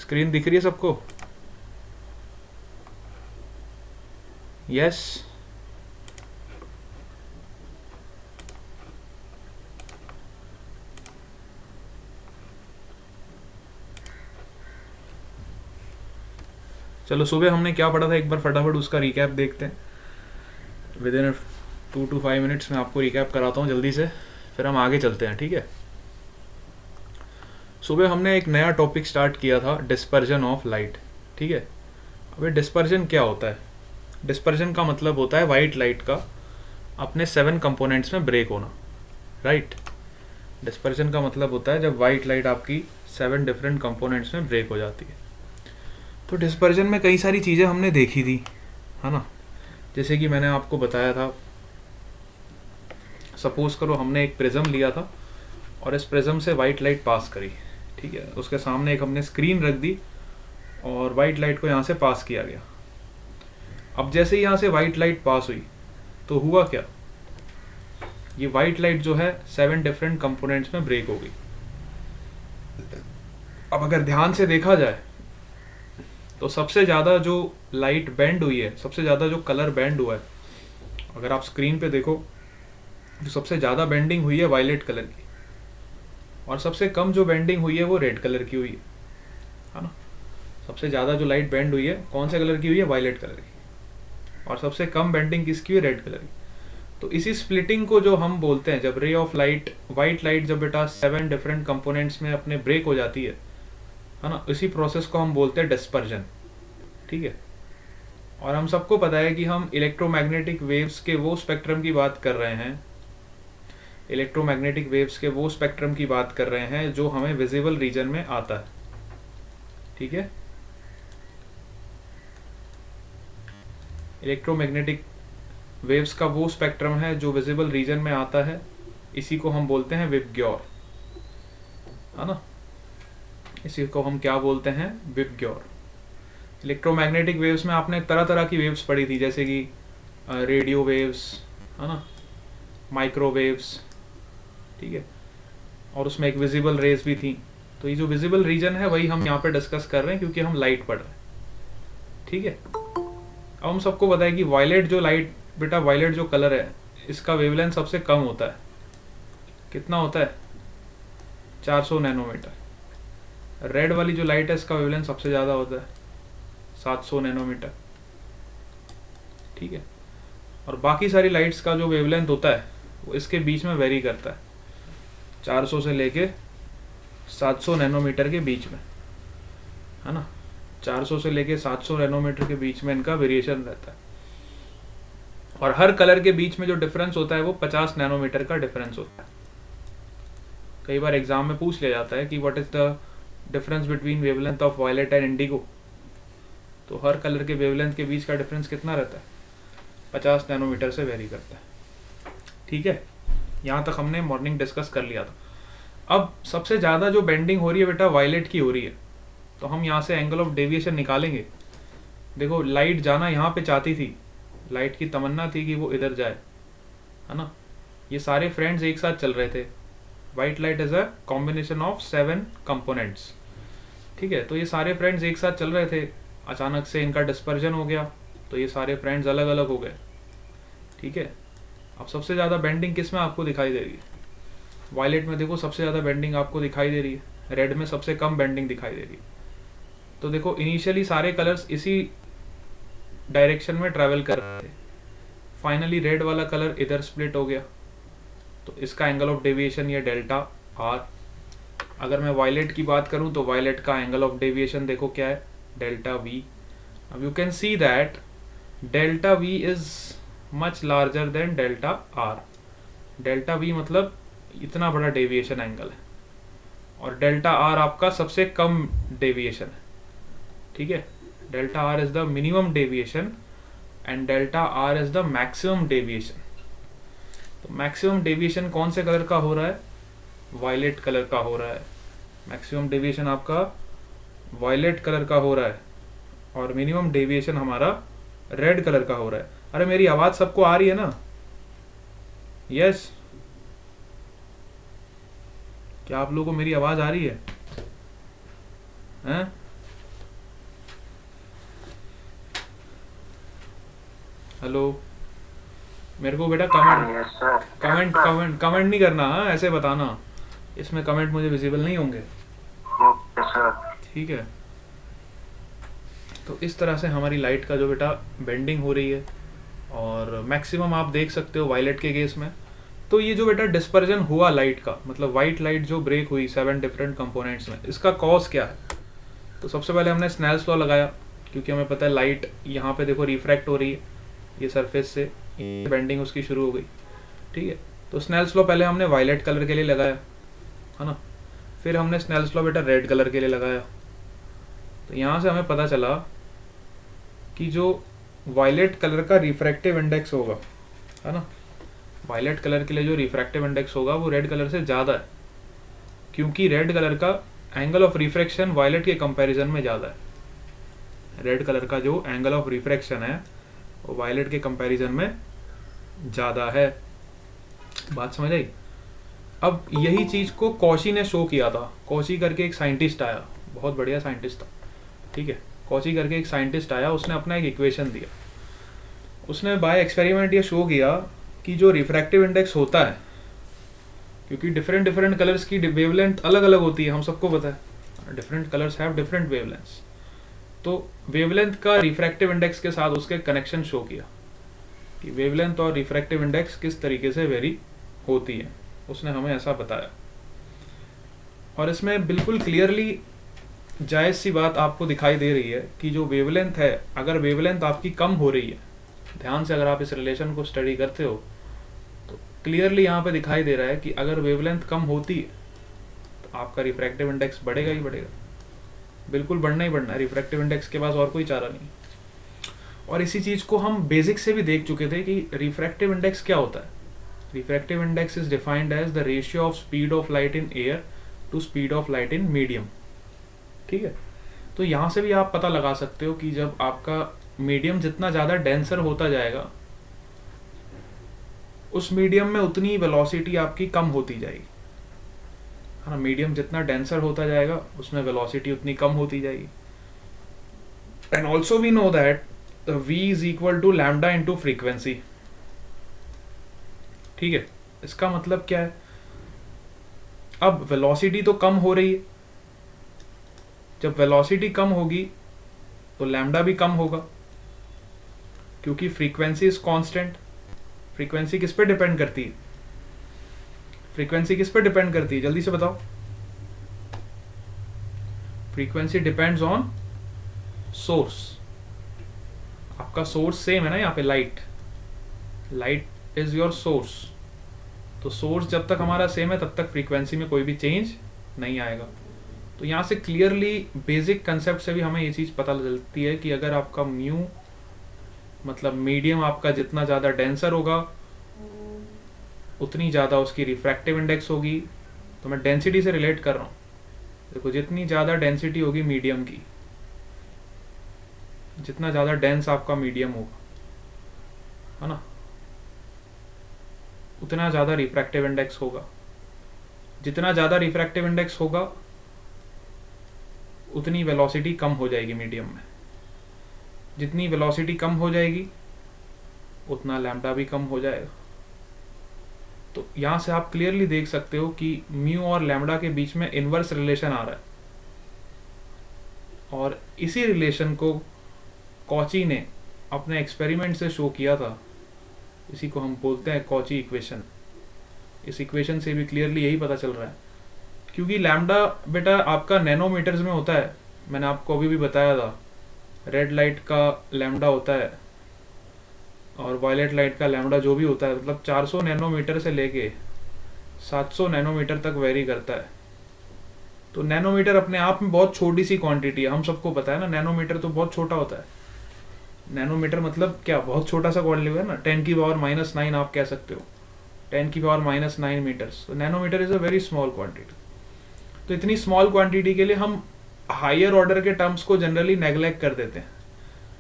Screen दिख रही है सबको? यस। चलो सुबह हमने क्या पढ़ा था एक बार फटाफट उसका रिकैप देखते हैं। विद इन 2 to 5 मिनट्स में आपको रिकैप कराता हूँ जल्दी से, फिर हम आगे चलते हैं, ठीक है। सुबह हमने एक नया टॉपिक स्टार्ट किया था, डिस्पर्जन ऑफ लाइट, ठीक है। अबे डिस्पर्जन क्या होता है? डिस्पर्जन का मतलब होता है वाइट लाइट का अपने 7 कंपोनेंट्स में ब्रेक होना, राइट। डिस्पर्जन का मतलब होता है जब वाइट लाइट आपकी 7 डिफरेंट कंपोनेंट्स में ब्रेक हो जाती है। तो डिस्पर्जन में कई सारी चीज़ें हमने देखी थी, है ना। जैसे कि मैंने आपको बताया था, सपोज करो हमने एक प्रिज्म लिया था और इस प्रिज्म से वाइट लाइट पास करी, ठीक है। उसके सामने एक हमने स्क्रीन रख दी और वाइट लाइट को यहाँ से पास किया गया। अब जैसे ही यहाँ से वाइट लाइट पास हुई तो हुआ क्या, ये वाइट लाइट जो है 7 डिफरेंट कंपोनेंट्स में ब्रेक हो गई। अब अगर ध्यान से देखा जाए तो सबसे ज़्यादा जो लाइट बेंड हुई है, सबसे ज़्यादा जो कलर बेंड हुआ है, अगर आप स्क्रीन पे देखो जो सबसे ज़्यादा बेंडिंग हुई है वायलेट कलर की, और सबसे कम जो बेंडिंग हुई है वो रेड कलर की हुई है ना। सबसे ज़्यादा जो लाइट बेंड हुई है कौन से कलर की हुई है? वायलेट कलर की। और सबसे कम बेंडिंग किसकी हुई? रेड कलर की। तो इसी स्प्लिटिंग को जो हम बोलते हैं, जब ray of light, white light जब बेटा 7 डिफरेंट कंपोनेंट्स में अपने ब्रेक हो जाती है ना, इसी प्रोसेस को हम बोलते हैं डिस्पर्जन, ठीक है। और हम सबको पता है कि हम इलेक्ट्रोमैग्नेटिक वेव्स के वो स्पेक्ट्रम की बात कर रहे हैं, इलेक्ट्रोमैग्नेटिक वेव्स के वो स्पेक्ट्रम की बात कर रहे हैं जो हमें विजिबल रीजन में आता है, ठीक है। इलेक्ट्रोमैग्नेटिक वेव्स का वो स्पेक्ट्रम है जो विजिबल रीजन में आता है, इसी को हम बोलते हैं विबग्योर, है ना। इसी को हम क्या बोलते हैं? विबग्योर। इलेक्ट्रोमैग्नेटिक वेव्स में आपने तरह तरह की वेव्स पढ़ी थी, जैसे कि रेडियो वेव्स, है ना, माइक्रोवेव्स, ठीक है। और उसमें एक विजिबल रेज भी थी। तो ये जो विजिबल रीजन है वही हम यहाँ पे डिस्कस कर रहे हैं क्योंकि हम लाइट पढ़ रहे हैं, ठीक है। अब हम सबको पता है कि वायलेट जो लाइट, बेटा वायलेट जो कलर है इसका वेवलेंथ सबसे कम होता है। कितना होता है? 400 नैनोमीटर। रेड वाली जो लाइट है इसका वेवलेंथ सबसे ज़्यादा होता है 700 नैनोमीटर, ठीक है। और बाकी सारी लाइट्स का जो वेवलेंथ होता है वो इसके बीच में वेरी करता है, 400 से लेके 700 नैनोमीटर के बीच में, है ना। 400 से लेके 700 नैनोमीटर के बीच में इनका वेरिएशन रहता है। और हर कलर के बीच में जो डिफरेंस होता है वो 50 नैनोमीटर का डिफरेंस होता है। कई बार एग्जाम में पूछ लिया जाता है कि what is the difference between wavelength of violet and indigo. तो हर कलर के वेवलेंथ के बीच का डिफरेंस कितना रहता है? 50 नैनोमीटर से वेरी करता है, ठीक है। यहाँ तक हमने मॉर्निंग डिस्कस कर लिया था। अब सबसे ज़्यादा जो बेंडिंग हो रही है बेटा वायलेट की हो रही है, तो हम यहाँ से एंगल ऑफ डेविएशन निकालेंगे। देखो लाइट जाना यहाँ पे चाहती थी, लाइट की तमन्ना थी कि वो इधर जाए, है ना। ये सारे फ्रेंड्स एक साथ चल रहे थे। White light is a combination of 7 components, ठीक है। तो ये सारे फ्रेंड्स एक साथ चल रहे थे, अचानक से इनका डिस्पर्जन हो गया तो ये सारे फ्रेंड्स अलग अलग हो गए, ठीक है। अब सबसे ज़्यादा बेंडिंग किस में आपको दिखाई दे रही है? वायलेट में देखो सबसे ज़्यादा बेंडिंग आपको दिखाई दे रही है, रेड में सबसे कम बेंडिंग दिखाई दे रही है। तो देखो इनिशियली सारे कलर्स इसी डायरेक्शन में ट्रैवल कर रहे थे, फाइनली रेड वाला कलर इधर स्प्लिट हो गया, तो इसका एंगल ऑफ डेविएशन ये डेल्टा आर। अगर मैं वायलेट की बात करूं तो वायलेट का एंगल ऑफ डेविएशन देखो क्या है? Delta v. अब you can see that delta we is much larger than delta r. Delta v मतलब इतना बड़ा डेविएशन एंगल है, और डेल्टा आर आपका सबसे कम डेविएशन है, ठीक है। Delta R is the minimum deviation and delta R is the maximum deviation. तो मैक्सिमम डेविएशन कौन से कलर का हो रहा है? वायलेट कलर का हो रहा है। मैक्सिमम डेविएशन आपका वायलेट कलर का हो रहा है और मिनिमम डेविएशन हमारा रेड कलर का हो रहा है। अरे मेरी आवाज सबको आ रही है ना? यस, क्या आप लोगों को मेरी आवाज आ रही है? हैं? हेलो, मेरे को बेटा हाँ comment yes sir. Comment comment comment नहीं करना, हाँ ऐसे बताना, इसमें कमेंट मुझे विजिबल नहीं होंगे। Okay sir. ठीक है, तो इस तरह से हमारी लाइट का जो बेटा बेंडिंग हो रही है, और मैक्सिमम आप देख सकते हो वायलेट के केस में। तो ये जो बेटा डिस्पर्जन हुआ लाइट का, मतलब वाइट लाइट जो ब्रेक हुई 7 डिफरेंट कंपोनेंट्स में, इसका कॉज क्या है? तो सबसे पहले हमने स्नेल्स लॉ लगाया, क्योंकि हमें पता है लाइट यहाँ पे देखो रिफ्रैक्ट हो रही है ये सरफेस से, बेंडिंग उसकी शुरू हो गई। ठीक है, तो स्नेल्स लॉ पहले हमने वायलेट कलर के लिए लगाया, है ना। फिर हमने स्नेल्स लॉ बेटा रेड कलर के लिए लगाया। तो यहाँ से हमें पता चला कि जो वायलेट कलर का रिफ्रैक्टिव इंडेक्स होगा, है ना, वायलेट कलर के लिए जो रिफ्रैक्टिव इंडेक्स होगा वो रेड कलर से ज़्यादा है, क्योंकि रेड कलर का एंगल ऑफ रिफ्रैक्शन वायलेट के कंपैरिजन में ज़्यादा है। रेड कलर का जो एंगल ऑफ रिफ्रैक्शन है वो वायलेट के कंपैरिजन में ज़्यादा है। बात समझ आई? अब यही चीज़ को कॉशी ने शो किया था। कॉशी करके एक साइंटिस्ट आया, बहुत बढ़िया साइंटिस्ट था। ठीक है, कॉशी करके एक साइंटिस्ट आया, उसने अपना एक इक्वेशन दिया। उसने बाय एक्सपेरिमेंट ये शो किया कि जो रिफ्रैक्टिव इंडेक्स होता है, क्योंकि डिफरेंट डिफरेंट कलर्स की वेवलेंथ अलग अलग होती है, हम सबको पता है, different colours have different wavelengths. तो वेवलेंथ का रिफ्रैक्टिव इंडेक्स के साथ उसके कनेक्शन शो किया कि वेवलेंथ और रिफ्रैक्टिव इंडेक्स किस तरीके से वेरी होती है, उसने हमें ऐसा बताया। और इसमें बिल्कुल क्लियरली जायज़ सी बात आपको दिखाई दे रही है कि जो वेवलेंथ है, अगर वेवलेंथ आपकी कम हो रही है, ध्यान से अगर आप इस रिलेशन को स्टडी करते हो तो क्लियरली यहाँ पे दिखाई दे रहा है कि अगर वेवलेंथ कम होती है तो आपका रिफ्रैक्टिव इंडेक्स बढ़ेगा ही बढ़ेगा, बिल्कुल बढ़ना ही बढ़ना है। रिफ्रैक्टिव इंडेक्स के पास और कोई चारा नहीं। और इसी चीज़ को हम बेसिक से भी देख चुके थे कि रिफ्रैक्टिव इंडेक्स क्या होता है। Refractive index is defined as the ratio of speed of light in air to speed of light in medium. ठीक है, तो यहाँ से भी आप पता लगा सकते हो कि जब आपका मीडियम जितना ज़्यादा डेंसर होता जाएगा, उस मीडियम में उतनी वेलोसिटी आपकी कम होती जाएगी, है ना। मीडियम जितना डेंसर होता जाएगा उसमें वेलोसिटी उतनी कम होती जाएगी। And also we know that v is equal to lambda into frequency. ठीक है, इसका मतलब क्या है? अब वेलोसिटी तो कम हो रही है, जब वेलोसिटी कम होगी तो लैम्डा भी कम होगा, क्योंकि फ्रीक्वेंसी इज कांस्टेंट। फ्रीक्वेंसी किस पे डिपेंड करती है? फ्रीक्वेंसी किस पे डिपेंड करती है, जल्दी से बताओ। Frequency depends on source. आपका सोर्स सेम है ना, यहाँ पे लाइट इज योर सोर्स। तो सोर्स जब तक हमारा सेम है तब तक फ्रीक्वेंसी में कोई भी चेंज नहीं आएगा। तो यहाँ से क्लियरली बेसिक कंसेप्ट से भी हमें ये चीज़ पता चलती है कि अगर आपका म्यू मतलब मीडियम आपका जितना ज़्यादा डेंसर होगा उतनी ज़्यादा उसकी रिफ्रैक्टिव इंडेक्स होगी। तो मैं डेंसिटी से रिलेट कर रहा हूँ। देखो, जितनी ज़्यादा डेंसिटी होगी मीडियम की, जितना ज़्यादा डेंस आपका मीडियम होगा, है ना, उतना ज़्यादा रिफ्रैक्टिव इंडेक्स होगा। जितना ज़्यादा रिफ्रैक्टिव इंडेक्स होगा उतनी वेलोसिटी कम हो जाएगी मीडियम में। जितनी वेलोसिटी कम हो जाएगी उतना लैम्डा भी कम हो जाएगा। तो यहाँ से आप क्लियरली देख सकते हो कि म्यू और लैम्डा के बीच में इनवर्स रिलेशन आ रहा है, और इसी रिलेशन को कॉची ने अपने एक्सपेरिमेंट से शो किया था। इसी को हम बोलते हैं कॉची इक्वेशन। इस इक्वेशन से भी क्लियरली यही पता चल रहा है, क्योंकि लैम्डा बेटा आपका नैनोमीटर्स में होता है। मैंने आपको अभी भी बताया था, रेड लाइट का लैम्डा होता है और वायलेट लाइट का लैम्डा जो भी होता है, मतलब 400 नैनोमीटर से लेके 700 नैनोमीटर तक वेरी करता है। तो नैनोमीटर अपने आप में बहुत छोटी सी क्वांटिटी है, हम सबको पता है ना। नैनोमीटर तो बहुत छोटा होता है। नैनोमीटर मतलब क्या, बहुत छोटा सा क्वांटिटी है ना। 10⁻⁻⁹ आप कह सकते हो, 10⁻⁻⁹ मीटर्स। तो nanometre is a very small quantity. तो इतनी स्मॉल क्वांटिटी के लिए हम हायर ऑर्डर के टर्म्स को जनरली नेग्लेक्ट कर देते हैं,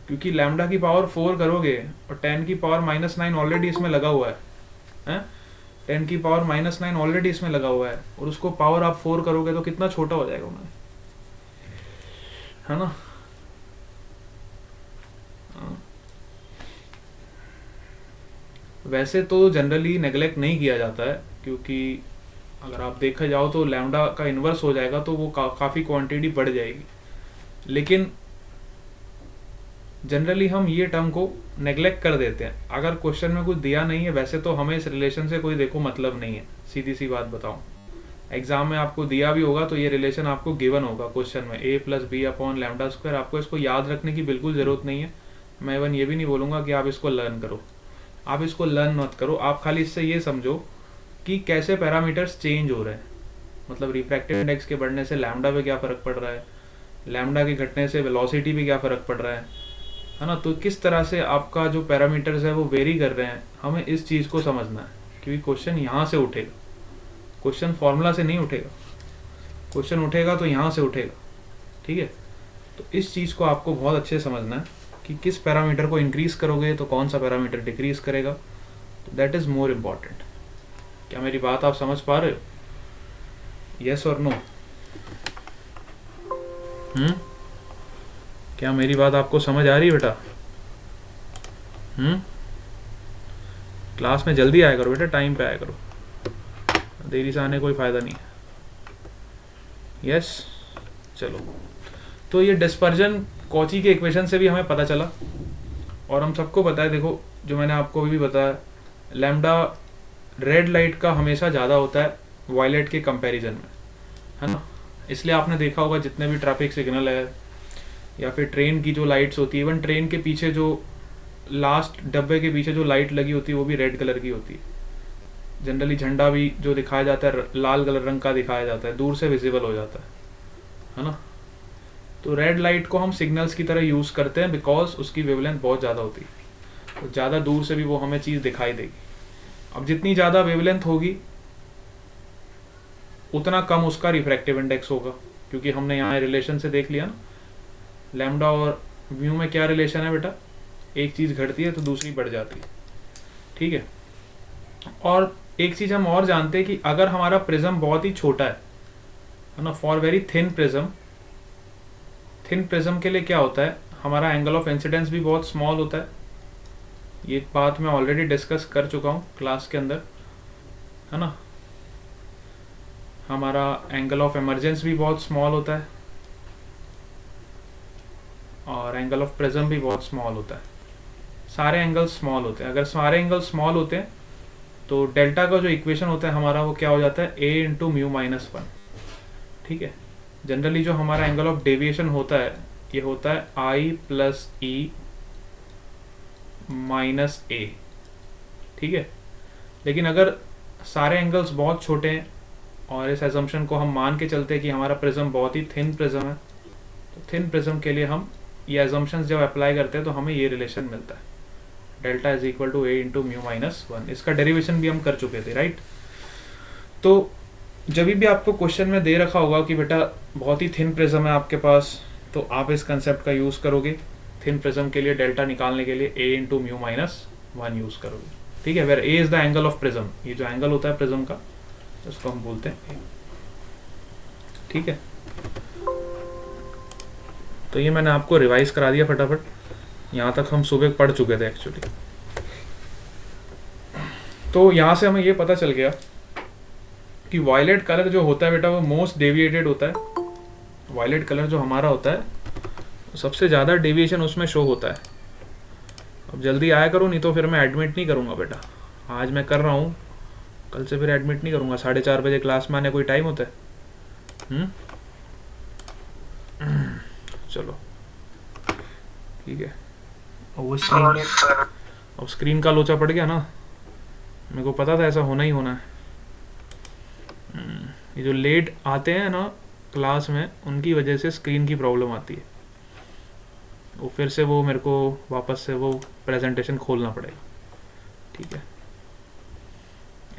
क्योंकि लैम्डा की पावर 4 करोगे और 10⁻⁻⁹ ऑलरेडी इसमें लगा हुआ है, 10⁻⁻⁹ ऑलरेडी इसमें लगा हुआ है, और उसको पावर आप 4 करोगे तो कितना छोटा हो जाएगा उन्हें, है ना। वैसे तो जनरली नेगलेक्ट नहीं किया जाता है, क्योंकि अगर आप देखा जाओ तो लैम्डा का इन्वर्स हो जाएगा तो वो काफ़ी क्वांटिटी बढ़ जाएगी, लेकिन जनरली हम ये टर्म को नेगलेक्ट कर देते हैं। अगर क्वेश्चन में कुछ दिया नहीं है वैसे तो हमें इस रिलेशन से कोई देखो मतलब नहीं है, सीधी सी बात बताऊं। एग्जाम में आपको दिया भी होगा तो ये रिलेशन आपको गिवन होगा क्वेश्चन में, a plus B upon lambda square. आपको इसको याद रखने की बिल्कुल ज़रूरत नहीं है। मैं इवन ये भी नहीं बोलूँगा कि आप इसको लर्न करो, आप इसको लर्न मत करो। आप खाली इससे ये समझो कि कैसे पैरामीटर्स चेंज हो रहे हैं, मतलब रिफ्रैक्टिव इंडेक्स के बढ़ने से लैम्डा पे क्या फ़र्क पड़ रहा है, लैम्डा के घटने से वेलोसिटी पे क्या फ़र्क पड़ रहा है ना। तो किस तरह से आपका जो पैरामीटर्स है वो वेरी कर रहे हैं, हमें इस चीज़ को समझना है, क्योंकि क्वेश्चन यहाँ से उठेगा, क्वेश्चन फॉर्मूला से नहीं उठेगा। क्वेश्चन उठेगा तो यहाँ से उठेगा, ठीक है। तो इस चीज़ को आपको बहुत अच्छे से समझना है कि किस पैरामीटर को इंक्रीज़ करोगे तो कौन सा पैरामीटर डिक्रीज़ करेगा, तो दैट इज़ मोर इम्पॉर्टेंट। क्या मेरी बात आप समझ पा रहे हो? यस और नो? क्या मेरी बात आपको समझ आ रही है बेटा? क्लास में जल्दी आया करो बेटा, टाइम पे आया करो, देरी से आने कोई फ़ायदा नहीं है। यस, चलो। तो ये डिस्पर्जन कॉची के इक्वेशन से भी हमें पता चला, और हम सबको पता है, देखो जो मैंने आपको भी बताया, लैम्डा रेड लाइट का हमेशा ज़्यादा होता है वायलेट के कंपैरिजन में, है ना। इसलिए आपने देखा होगा जितने भी ट्रैफिक सिग्नल है या फिर ट्रेन की जो लाइट्स होती है, इवन ट्रेन के पीछे जो लास्ट डब्बे के पीछे जो लाइट लगी होती है वो भी रेड कलर की होती है। जनरली झंडा भी जो दिखाया जाता है लाल कलर रंग का दिखाया जाता है, दूर से विजिबल हो जाता है ना। तो रेड लाइट को हम सिग्नल्स की तरह यूज़ करते हैं बिकॉज उसकी वेवलेंथ बहुत ज़्यादा होती है, तो ज़्यादा दूर से भी वो हमें चीज़ दिखाई देगी। अब जितनी ज़्यादा वेवलेंथ होगी उतना कम उसका रिफ्रैक्टिव इंडेक्स होगा, क्योंकि हमने यहाँ रिलेशन से देख लिया ना, लैम्डा और म्यू में क्या रिलेशन है बेटा, एक चीज़ घटती है तो दूसरी बढ़ जाती है, ठीक है। और एक चीज़ हम और जानते हैं कि अगर हमारा प्रिज्म बहुत ही छोटा है ना, for very thin prism, thin prism के लिए क्या होता है, हमारा एंगल ऑफ इंसिडेंस भी बहुत स्मॉल होता है। ये बात मैं ऑलरेडी डिस्कस कर चुका हूँ क्लास के अंदर, है ना। हमारा एंगल ऑफ इमर्जेंस भी बहुत स्मॉल होता है और एंगल ऑफ प्रिज्म भी बहुत स्मॉल होता है। सारे एंगल स्मॉल होते हैं। अगर सारे एंगल स्मॉल होते हैं तो डेल्टा का जो इक्वेशन होता है हमारा वो क्या हो जाता है, a इंटू म्यू माइनस 1, ठीक है। जनरली जो हमारा एंगल ऑफ डेविएशन होता है ये होता है i प्लस ई माइनस ए, ठीक है। लेकिन अगर सारे एंगल्स बहुत छोटे हैं और इस एजम्पशन को हम मान के चलते हैं कि हमारा प्रिज्म बहुत ही थिन प्रिज्म है, तो थिन प्रिज्म के लिए हम ये एजम्पशंस जब अप्लाई करते हैं तो हमें ये रिलेशन मिलता है, delta is equal to A into mu minus 1। इसका डेरिवेशन भी हम कर चुके थे, राइट। तो जब भी आपको क्वेश्चन में दे रखा होगा कि बेटा बहुत ही थिन प्रिज्म है आपके पास, तो आप इस कंसेप्ट का यूज़ करोगे। थिन प्रिज्म के लिए डेल्टा निकालने के लिए a into mu minus 1 use करोगे, ठीक है। Where a is the angle of prism, ये जो एंगल होता है प्रिज्म का उसको हम बोलते हैं, ठीक है। तो ये मैंने आपको रिवाइज करा दिया फटाफट, यहाँ तक हम सुबह पढ़ चुके थे एक्चुअली। तो यहाँ से हमें ये पता चल गया कि वायलेट कलर जो होता है बेटा वो मोस्ट डेविएटेड होता है। वायलेट कलर जो हमारा होता है सबसे ज़्यादा डेविएशन उसमें शो होता है। अब जल्दी आया करो, नहीं तो फिर मैं एडमिट नहीं करूँगा बेटा। आज मैं कर रहा हूँ, कल से फिर एडमिट नहीं करूँगा। 4:30 बजे क्लास में आने कोई टाइम होता है? चलो ठीक है। वो अब स्क्रीन का लोचा पड़ गया ना, मेरे को पता था ऐसा होना ही होना है। ये जो लेट आते हैं ना क्लास में, उनकी वजह से स्क्रीन की प्रॉब्लम आती है। वो फिर से वो मेरे को वापस से वो प्रेजेंटेशन खोलना पड़ेगा, ठीक है।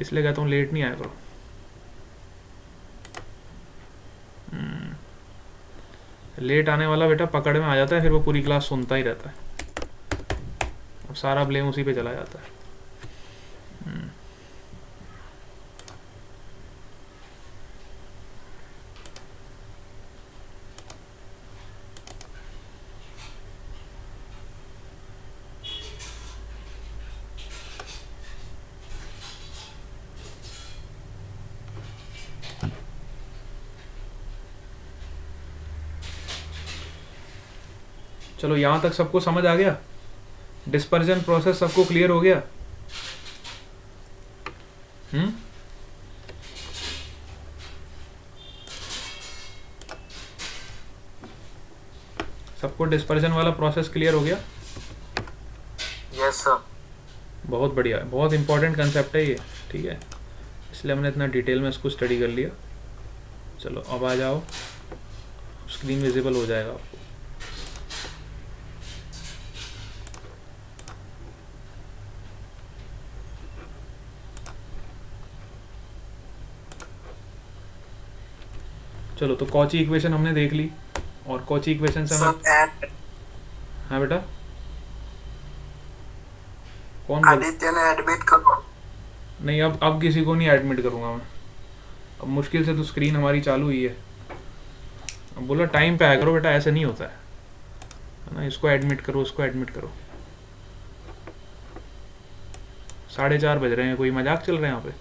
इसलिए कहता हूँ लेट नहीं आया करो। लेट आने वाला बेटा पकड़ में आ जाता है, फिर वो पूरी क्लास सुनता ही रहता है। अब सारा ब्लेम उसी पे चला जाता है। चलो यहाँ तक सबको समझ आ गया, डिस्पर्जन प्रोसेस सबको क्लियर हो गया? सबको डिस्पर्जन वाला प्रोसेस क्लियर हो गया? Yes sir. बहुत बढ़िया, बहुत इंपॉर्टेंट कंसेप्ट है ये, ठीक है, इसलिए हमने इतना डिटेल में इसको स्टडी कर लिया। चलो अब आ जाओ, स्क्रीन विजिबल हो जाएगा आपको। चलो तो कॉची इक्वेशन हमने देख ली, और कॉची इक्वेशन से हमें, हाँ बेटा कौन बोल, आदित्य ने एडमिट करो। नहीं अब किसी को नहीं एडमिट करूंगा मैं, अब मुश्किल से तो स्क्रीन हमारी चालू हुई है। अब बोला टाइम पे आया करो बेटा, ऐसे नहीं होता है ना, इसको एडमिट करो उसको एडमिट करो। 4:30 बज रहे हैं, कोई मजाक चल रहे हैं यहाँ पे?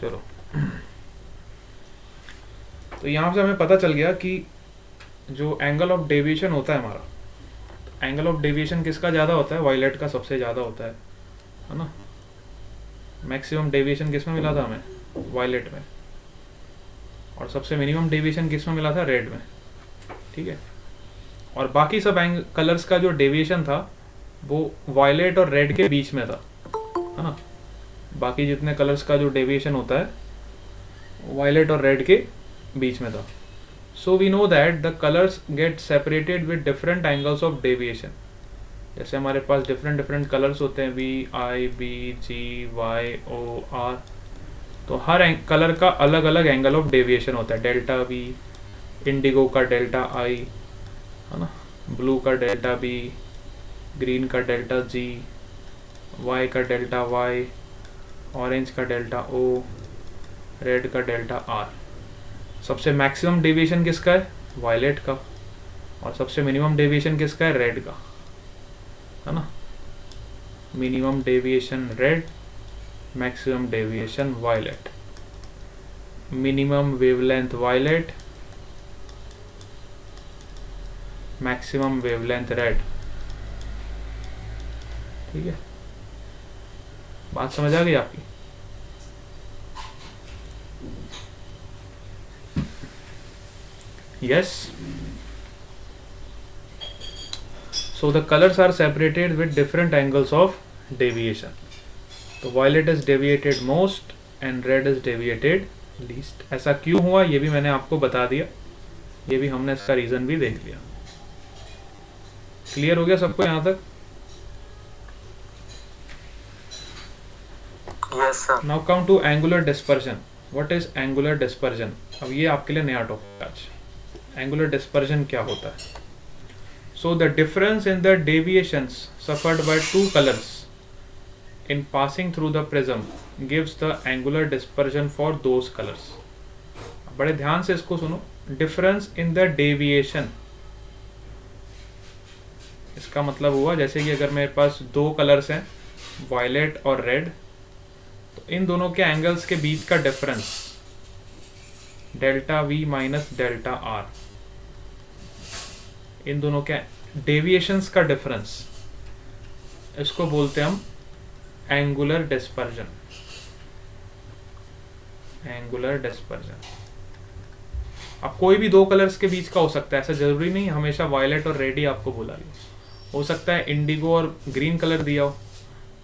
चलो तो यहाँ से हमें पता चल गया कि जो एंगल ऑफ डेविएशन होता है हमारा, एंगल ऑफ डेविएशन किसका ज़्यादा होता है? वायलेट का सबसे ज़्यादा होता है ना। मैक्सिमम डेविएशन किस में मिला था हमें? वायलेट में। और सबसे मिनिमम डेविएशन किस में मिला था? रेड में, ठीक है। और बाकी सब कलर्स का जो डेविएशन था वो वायलेट और रेड के बीच में था, है ना। बाकी जितने कलर्स का जो डेविएशन होता है वायलेट और रेड के बीच में था। So we know that the colours get separated with different angles of deviation. जैसे हमारे पास डिफरेंट डिफरेंट कलर्स होते हैं, V, I, B, G, Y, O, R, तो हर कलर का अलग अलग एंगल ऑफ डेविएशन होता है। डेल्टा वी, इंडिगो का डेल्टा आई, है ना, ब्लू का डेल्टा बी, ग्रीन का डेल्टा जी, वाई का डेल्टा वाई, ऑरेंज का डेल्टा ओ, रेड का डेल्टा आर। सबसे मैक्सिमम डेविएशन किसका है? वायलेट का। और सबसे मिनिमम डेविएशन किसका है? रेड का, है ना। Minimum deviation red, maximum deviation violet. Minimum wavelength violet, maximum wavelength red, ठीक है। बात समझ आ गई आपकी? Yes. So the colors are separated with different angles of deviation. तो violet is deviated most and red is deviated least. ऐसा क्यों हुआ ये भी मैंने आपको बता दिया, ये भी हमने इसका रीजन भी देख लिया। क्लियर हो गया सबको यहाँ तक? Yes sir. Now come to angular dispersion. What is angular dispersion? अब ये आपके लिए नया टॉपिक है आज। एंगुलर डिस्पर्जन क्या होता है? So the difference in the deviations suffered by two colours in passing through the prism gives the angular dispersion for those colours. बड़े ध्यान से इसको सुनो। डिफरेंस इन द डेविएशन, इसका मतलब हुआ जैसे कि अगर मेरे पास दो कलर्स हैं वायलेट और रेड, तो इन दोनों के एंगल्स के बीच का difference delta we minus delta r, इन दोनों के डेविएशंस का डिफरेंस, इसको बोलते हैं हम एंगुलर डिस्पर्जन। एंगुलर डिस्पर्जन अब कोई भी दो कलर्स के बीच का हो सकता है, ऐसा जरूरी नहीं हमेशा वायलेट और रेड ही आपको बोला गया। हो सकता है इंडिगो और ग्रीन कलर दिया हो,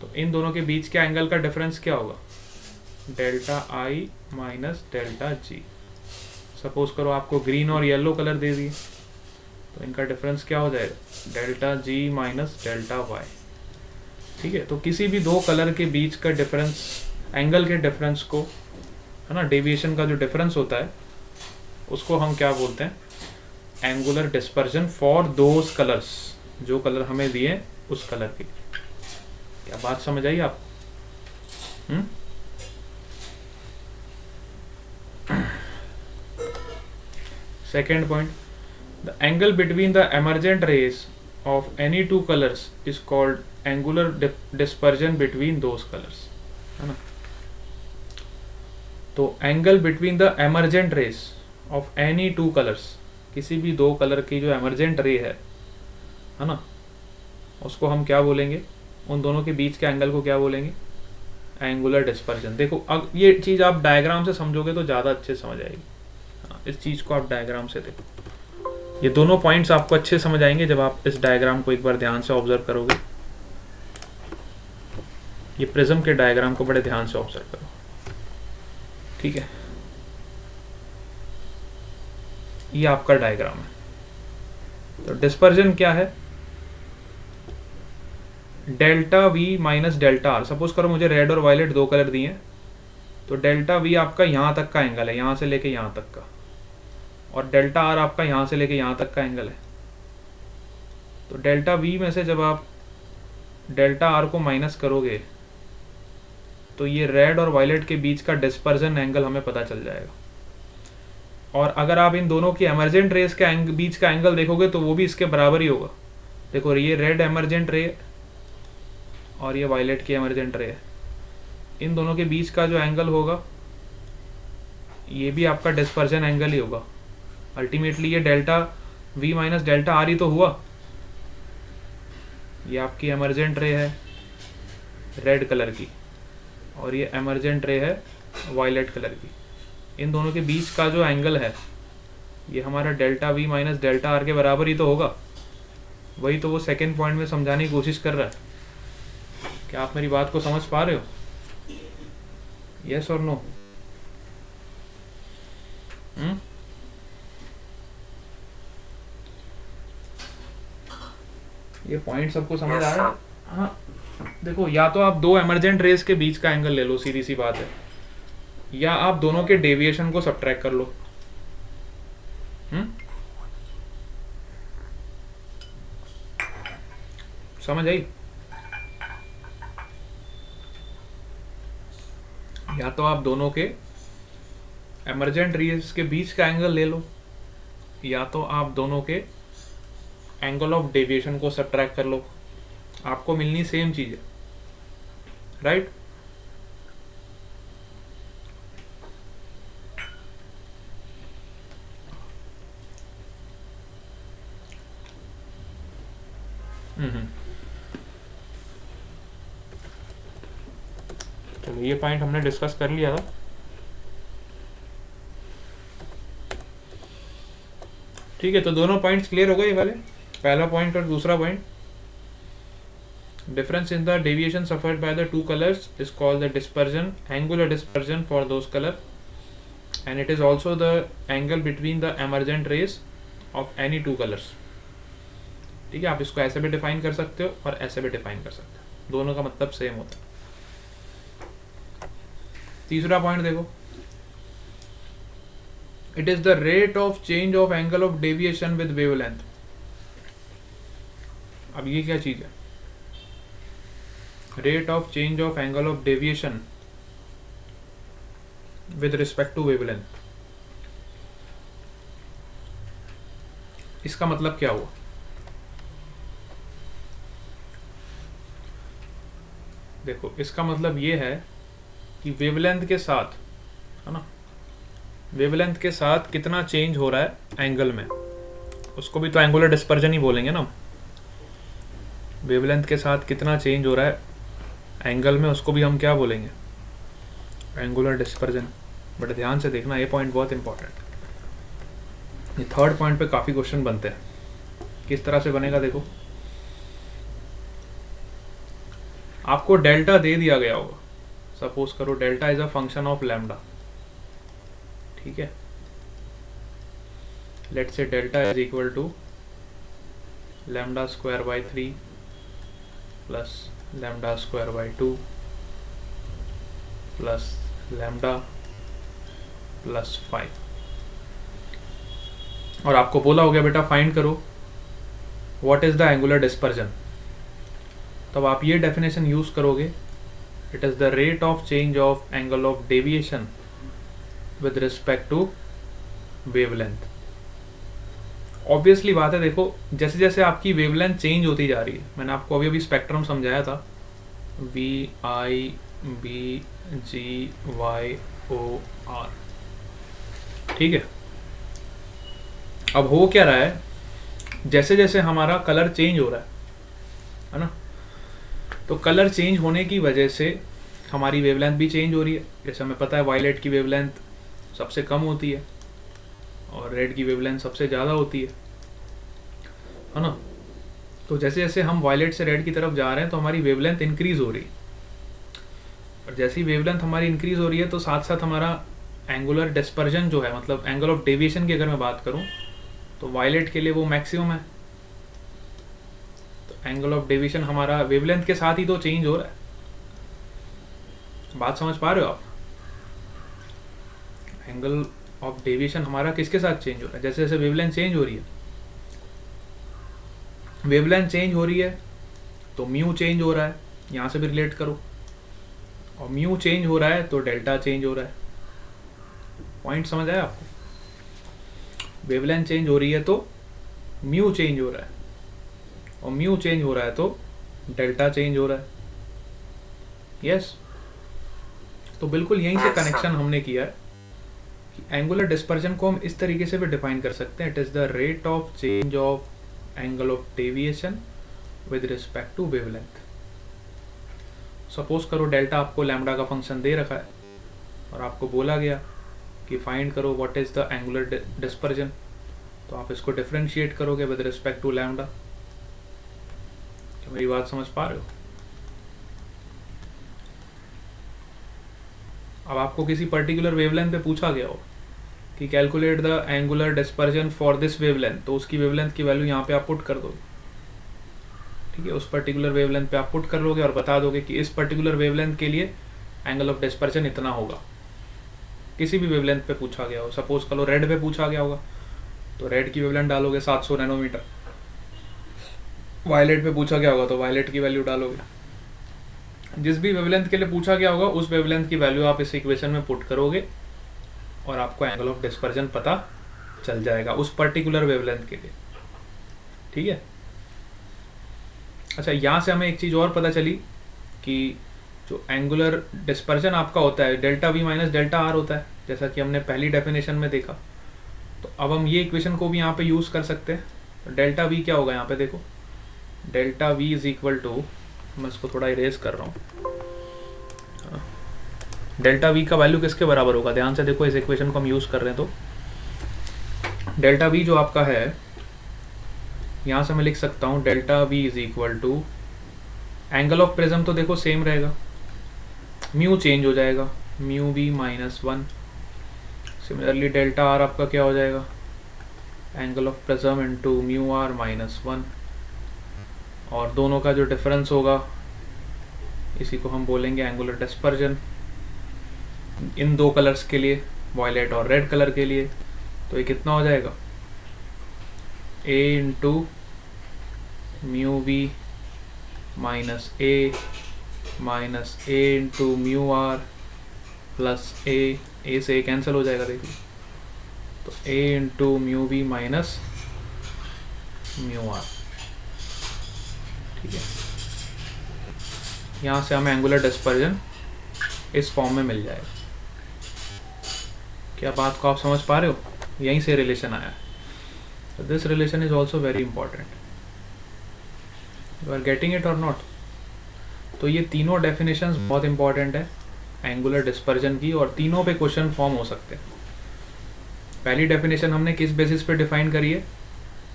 तो इन दोनों के बीच के एंगल का डिफरेंस क्या होगा? डेल्टा आई माइनस डेल्टा जी। सपोज करो आपको ग्रीन और येलो कलर दे दिए, तो इनका डिफरेंस क्या हो जाएगा? Delta G minus delta Y, ठीक है। तो किसी भी दो कलर के बीच का डिफरेंस, एंगल के डिफरेंस को, है ना, डेविएशन का जो डिफरेंस होता है उसको हम क्या बोलते हैं? Angular dispersion for those colours, जो कलर हमें दिए उस कलर की। क्या बात समझ आई आप? Second point, the angle between the emergent rays of any two colors is called angular dispersion between those colors, है ना। तो angle between the emergent rays of any two colours, किसी भी दो कलर की जो एमर्जेंट रे है ना, उसको हम क्या बोलेंगे, उन दोनों के बीच के एंगल को क्या बोलेंगे, एंगुलर डिस्पर्जन। देखो अब ये चीज़ आप डायग्राम से समझोगे तो ज़्यादा अच्छे समझ आएगी। इस चीज़ को आप डायग्राम से देखो, ये दोनों पॉइंट्स आपको अच्छे समझ आएंगे जब आप इस डायग्राम को एक बार ध्यान से ऑब्जर्व करोगे। ये प्रिज्म के डायग्राम को बड़े ध्यान से ऑब्जर्व करो, ठीक है। ये आपका डायग्राम है। तो डिस्पर्जन क्या है, delta we minus delta are. Suppose करो मुझे रेड और वायलेट दो कलर दिए, तो डेल्टा वी आपका यहाँ तक का एंगल है, यहाँ से लेके यहाँ तक का, और डेल्टा आर आपका यहाँ से लेके यहाँ तक का एंगल है। तो डेल्टा वी में से जब आप डेल्टा आर को माइनस करोगे तो ये रेड और वायलेट के बीच का डिस्पर्जन एंगल हमें पता चल जाएगा। और अगर आप इन दोनों की एमर्जेंट रेस के बीच का एंगल देखोगे तो वो भी इसके बराबर ही होगा। देखो ये रेड एमर्जेंट रे और ये वायलेट की एमर्जेंट रे है, इन दोनों के बीच का जो एंगल होगा ये भी आपका डिस्पर्जन एंगल ही होगा। अल्टीमेटली ये delta we minus delta r ही तो हुआ। ये आपकी एमर्जेंट रे है रेड कलर की और ये एमर्जेंट रे है वायलेट कलर की। इन दोनों के बीच का जो एंगल है ये हमारा delta we minus delta R के बराबर ही तो होगा। वही तो वो सेकेंड पॉइंट में समझाने की कोशिश कर रहा है। क्या आप मेरी बात को समझ पा रहे हो? यस और नो? ये पॉइंट सबको समझ आ रहा है? हाँ देखो, या तो आप दो एमर्जेंट रेस के बीच का एंगल ले लो, सीधी सी बात है, या आप दोनों के डेविएशन को सबट्रैक्ट कर लो। समझ आई? या तो आप दोनों के एमर्जेंट रेस के बीच का एंगल ले लो, या तो आप दोनों के एंगल ऑफ डेविएशन को सबट्रैक्ट कर लो, आपको मिलनी सेम चीज है, राइट? चलो ये पॉइंट हमने डिस्कस कर लिया था। ठीक है, तो दोनों पॉइंट्स क्लियर हो गए ये वाले, पहला पॉइंट और दूसरा point. Difference in the deviation suffered by the two colors is called the dispersion, angular dispersion for those color, and it is also the angle between the emergent rays of any two colors. ठीक है, आप इसको ऐसे भी define कर सकते हो और ऐसे भी डिफाइन कर सकते हो, दोनों का मतलब सेम होता है। तीसरा पॉइंट देखो, it is the rate of change of angle of deviation with wavelength. अब ये क्या चीज है? Rate of change of angle of deviation with respect to wavelength. इसका मतलब क्या हुआ? देखो, इसका मतलब ये है कि वेवलेंथ के साथ, है ना, वेवलेंथ के साथ कितना चेंज हो रहा है एंगल में, उसको भी तो एंगुलर डिस्पर्जन ही बोलेंगे ना। वेवलेंथ के साथ कितना चेंज हो रहा है एंगल में, उसको भी हम क्या बोलेंगे? Angular dispersion. बट ध्यान से देखना, ये पॉइंट बहुत इंपॉर्टेंट। ये थर्ड पॉइंट पे काफी क्वेश्चन बनते हैं। किस तरह से बनेगा देखो, आपको डेल्टा दे दिया गया होगा, सपोज करो delta is a function of lambda, ठीक है। Let's say delta is equal to lambda square by 3 plus lambda square by 2 plus lambda plus 5, और आपको बोला हो गया बेटा फाइंड करो what is the angular dispersion. तब आप ये डेफिनेशन यूज करोगे, it is the rate of change of angle of deviation with respect to wavelength. Obviously बात है, देखो जैसे जैसे आपकी वेवलेंथ चेंज होती जा रही है, मैंने आपको अभी स्पेक्ट्रम समझाया था, V I B G Y O R. ठीक है, अब हो क्या रहा है, जैसे जैसे हमारा कलर चेंज हो रहा है ना, तो कलर चेंज होने की वजह से हमारी वेवलेंथ भी चेंज हो रही है। जैसे हमें पता है वायलेट की वेवलेंथ सबसे कम होती है और रेड की वेवलेंथ सबसे ज़्यादा होती है ना। तो जैसे जैसे हम वायलेट से रेड की तरफ जा रहे हैं तो हमारी वेवलेंथ इंक्रीज हो रही है, और जैसे ही वेवलेंथ हमारी इंक्रीज हो रही है तो साथ साथ हमारा एंगुलर डिस्पर्जन जो है, मतलब एंगल ऑफ डेविएशन की अगर मैं बात करूं तो वायलेट के लिए वो मैक्सिमम है। तो एंगल ऑफ डेविएशन हमारा वेवलेंथ के साथ ही तो चेंज हो रहा है। बात समझ पा रहे हो आप? एंगल ऑफ डेविएशन हमारा किसके साथ चेंज हो रहा है? जैसे जैसे वेवलेंथ चेंज हो रही है, वेवलेंथ चेंज हो रही है तो म्यू चेंज हो रहा है, यहाँ से भी रिलेट करो, और म्यू चेंज हो रहा है तो डेल्टा चेंज हो रहा है। पॉइंट समझ आया आपको? वेवलेंथ चेंज हो रही है तो म्यू चेंज हो रहा है, और म्यू चेंज हो रहा है तो डेल्टा चेंज हो रहा है। यस, तो बिल्कुल यहीं से कनेक्शन हमने किया है कि एंगुलर डिस्पर्जन को हम इस तरीके से भी डिफाइन कर सकते हैं, it is the rate of change of angle of deviation with respect to wavelength. Suppose करो डेल्टा आपको लैम्डा का फंक्शन दे रखा है और आपको बोला गया कि फाइंड करो what is the angular dispersion, तो आप इसको डिफरेंशिएट करोगे विद रिस्पेक्ट टू लैम्डा। क्या मेरी बात समझ पा रहे हो? अब आपको किसी पर्टिकुलर वेवलेंथ पे पूछा गया हो कि calculate the angular dispersion for this wavelength, तो उसकी वेवलेंथ की वैल्यू यहाँ पे आप पुट कर दोगे। ठीक है, उस पर्टिकुलर वेवलेंथ पे आप पुट कर लोगे और बता दोगे कि इस पर्टिकुलर वेवलेंथ के लिए एंगल ऑफ डिस्पर्जन इतना होगा। किसी भी वेवलेंथ पे पूछा गया हो, सपोज करो रेड पे पूछा गया होगा तो रेड की वेवलेंथ डालोगे 700 नैनोमीटर, वायलेट पे पूछा गया होगा तो वायलेट की वैल्यू डालोगे। जिस भी वेवलेंथ के लिए पूछा गया होगा उस वेवलेंथ की वैल्यू आप इस इक्वेशन में पुट करोगे और आपको एंगल ऑफ डिस्पर्जन पता चल जाएगा उस पर्टिकुलर वेवलेंथ के लिए। ठीक है, अच्छा, यहाँ से हमें एक चीज़ और पता चली कि जो एंगुलर डिस्पर्जन आपका होता है delta we minus delta are होता है, जैसा कि हमने पहली डेफिनेशन में देखा। तो अब हम ये इक्वेशन को भी यहाँ पे यूज़ कर सकते हैं। तो डेल्टा वी क्या होगा यहाँ पे देखो, delta we is equal to, मैं इसको थोड़ा इरेज कर रहा हूँ, डेल्टा वी का वैल्यू किसके बराबर होगा? ध्यान से देखो, इस इक्वेशन को हम यूज़ कर रहे हैं तो डेल्टा वी जो आपका है, यहाँ से मैं लिख सकता हूँ delta we is equal to angle of prism, तो देखो सेम रहेगा, म्यू चेंज हो जाएगा, mu we minus 1। Similarly delta R आपका क्या हो जाएगा, angle of prism into mu R minus 1, और दोनों का जो डिफरेंस होगा इसी को हम बोलेंगे एंगुलर डिस्पर्जन इन दो कलर्स के लिए, वायलेट और रेड कलर के लिए। तो ये कितना हो जाएगा, a into mu we minus a into mu r plus a से ए कैंसिल हो जाएगा, देखिए, तो a into mu we minus mu r. ठीक है, यहाँ से हमें एंगुलर डिस्पर्जन इस फॉर्म में मिल जाएगा। क्या बात को आप समझ पा रहे हो? यहीं से रिलेशन आया है। This relation is also very important, you are getting it or not? तो ये तीनों डेफिनेशंस बहुत इंपॉर्टेंट है एंगुलर डिस्पर्जन की, और तीनों पे क्वेश्चन फॉर्म हो सकते हैं। पहली डेफिनेशन हमने किस बेसिस पे डिफाइन करी है?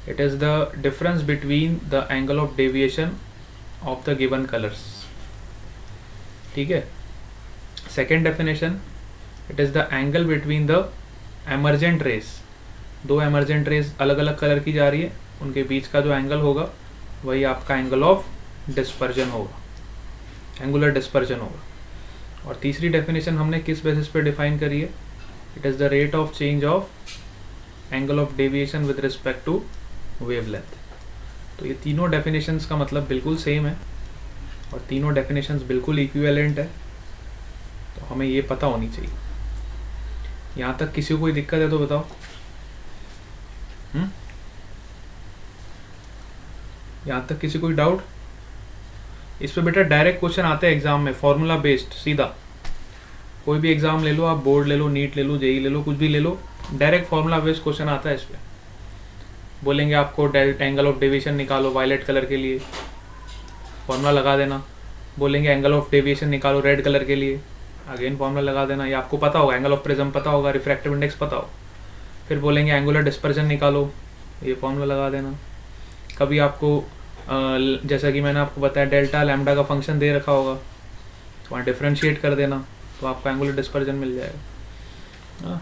It is the difference between the angle of deviation of the given colours. ठीक है, second definition, it is the angle between the emergent rays, दो एमर्जेंट रेस अलग अलग कलर की जा रही है, उनके बीच का जो एंगल होगा वही आपका एंगल ऑफ डिस्पर्जन होगा, एंगुलर डिस्पर्जन होगा। और तीसरी डेफिनेशन हमने किस बेसिस पे डिफाइन करी है? It is the rate of change of angle of deviation with respect to wavelength. तो ये तीनों डेफिनेशंस का मतलब बिल्कुल सेम है और तीनों डेफिनेशंस बिल्कुल इक्विवेलेंट है, तो हमें ये पता होनी चाहिए। यहाँ तक किसी को कोई दिक्कत है तो बताओ। यहाँ तक किसी कोई डाउट? इस पे बेटा डायरेक्ट क्वेश्चन आते हैं एग्जाम में, फॉर्मूला बेस्ड सीधा। कोई भी एग्ज़ाम ले लो आप, बोर्ड ले लो, नीट ले लो, जेई ले लो, कुछ भी ले लो, डायरेक्ट फार्मूला बेस्ड क्वेश्चन आता है इस पर। बोलेंगे आपको डेल्टा एंगल ऑफ डेविएशन निकालो वायलेट कलर के लिए, फार्मूला लगा देना। बोलेंगे एंगल ऑफ डेविएशन निकालो रेड कलर के लिए, अगेन फार्मूला लगा देना। ये आपको पता होगा, एंगल ऑफ प्रिज्म पता होगा, रिफ्रैक्टिव इंडेक्स पता हो। फिर बोलेंगे एंगुलर डिस्पर्जन निकालो, ये फार्मूला लगा देना। कभी आपको जैसा कि मैंने आपको बताया डेल्टा लैम्डा का फंक्शन दे रखा होगा, तो वहाँ डिफ्रेंशिएट कर देना, तो आपको एंगुलर डिस्पर्जन मिल जाएगा।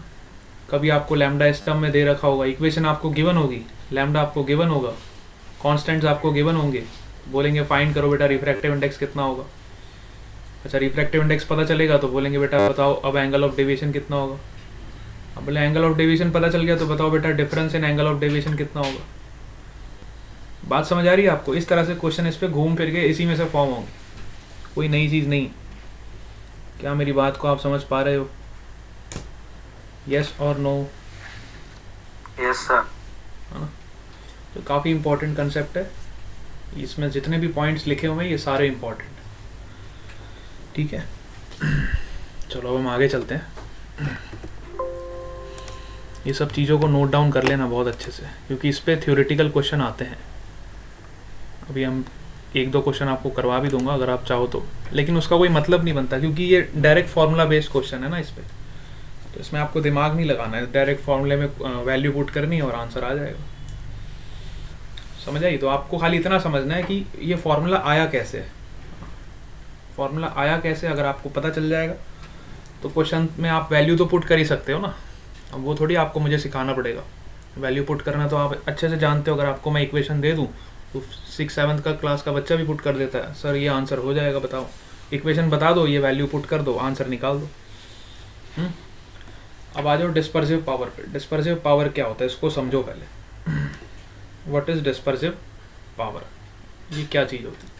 कभी आपको लैम्डा स्टर्म में दे रखा होगा, इक्वेशन आपको गिवन होगी, लैम्डा आपको गिवन होगा, कांस्टेंट्स आपको गिवन होंगे, बोलेंगे फाइंड करो बेटा रिफ्रैक्टिव इंडेक्स कितना होगा। अच्छा रिफ्रैक्टिव इंडेक्स पता चलेगा तो बोलेंगे बेटा बताओ अब एंगल ऑफ डेविएशन कितना होगा। अब बोले एंगल ऑफ डेविएशन पता चल गया तो बताओ बेटा difference in angle of deviation कितना होगा। बात समझ आ रही है आपको? इस तरह से क्वेश्चन इस पे घूम फिर के इसी में से फॉर्म होंगे, कोई नई चीज़ नहीं। क्या मेरी बात को आप समझ पा रहे हो? यस और नो? Yes sir. है ना? तो काफ़ी इंपॉर्टेंट कंसेप्ट है, इसमें जितने भी पॉइंट्स लिखे हुए हैं ये सारे इंपॉर्टेंट, ठीक है। चलो अब हम आगे चलते हैं। ये सब चीज़ों को नोट डाउन कर लेना बहुत अच्छे से, क्योंकि इस पर थ्योरेटिकल क्वेश्चन आते हैं। अभी हम एक दो क्वेश्चन आपको करवा भी दूंगा अगर आप चाहो तो, लेकिन उसका कोई मतलब नहीं बनता क्योंकि ये डायरेक्ट फार्मूला बेस्ड क्वेश्चन है ना इस पर, तो इसमें आपको दिमाग नहीं लगाना है, डायरेक्ट फार्मूले में वैल्यू पुट करनी है और आंसर आ जाएगा। समझ आई? तो आपको खाली इतना समझना है कि ये फार्मूला आया कैसे है। फार्मूला आया कैसे अगर आपको पता चल जाएगा तो क्वेश्चन में आप वैल्यू तो पुट कर ही सकते हो ना। अब वो थोड़ी आपको मुझे सिखाना पड़ेगा, वैल्यू पुट करना तो आप अच्छे से जानते हो। अगर आपको मैं इक्वेशन दे दूँ तो 6-7 का क्लास का बच्चा भी पुट कर देता है, सर ये आंसर हो जाएगा, बताओ इक्वेशन बता दो, ये वैल्यू पुट कर दो, आंसर निकाल दो। अब आ जाओ डिस्पर्सिव पावर पे। डिस्पर्सिव पावर क्या होता है इसको समझो पहले। What is dispersive power? ये क्या चीज़ होती है?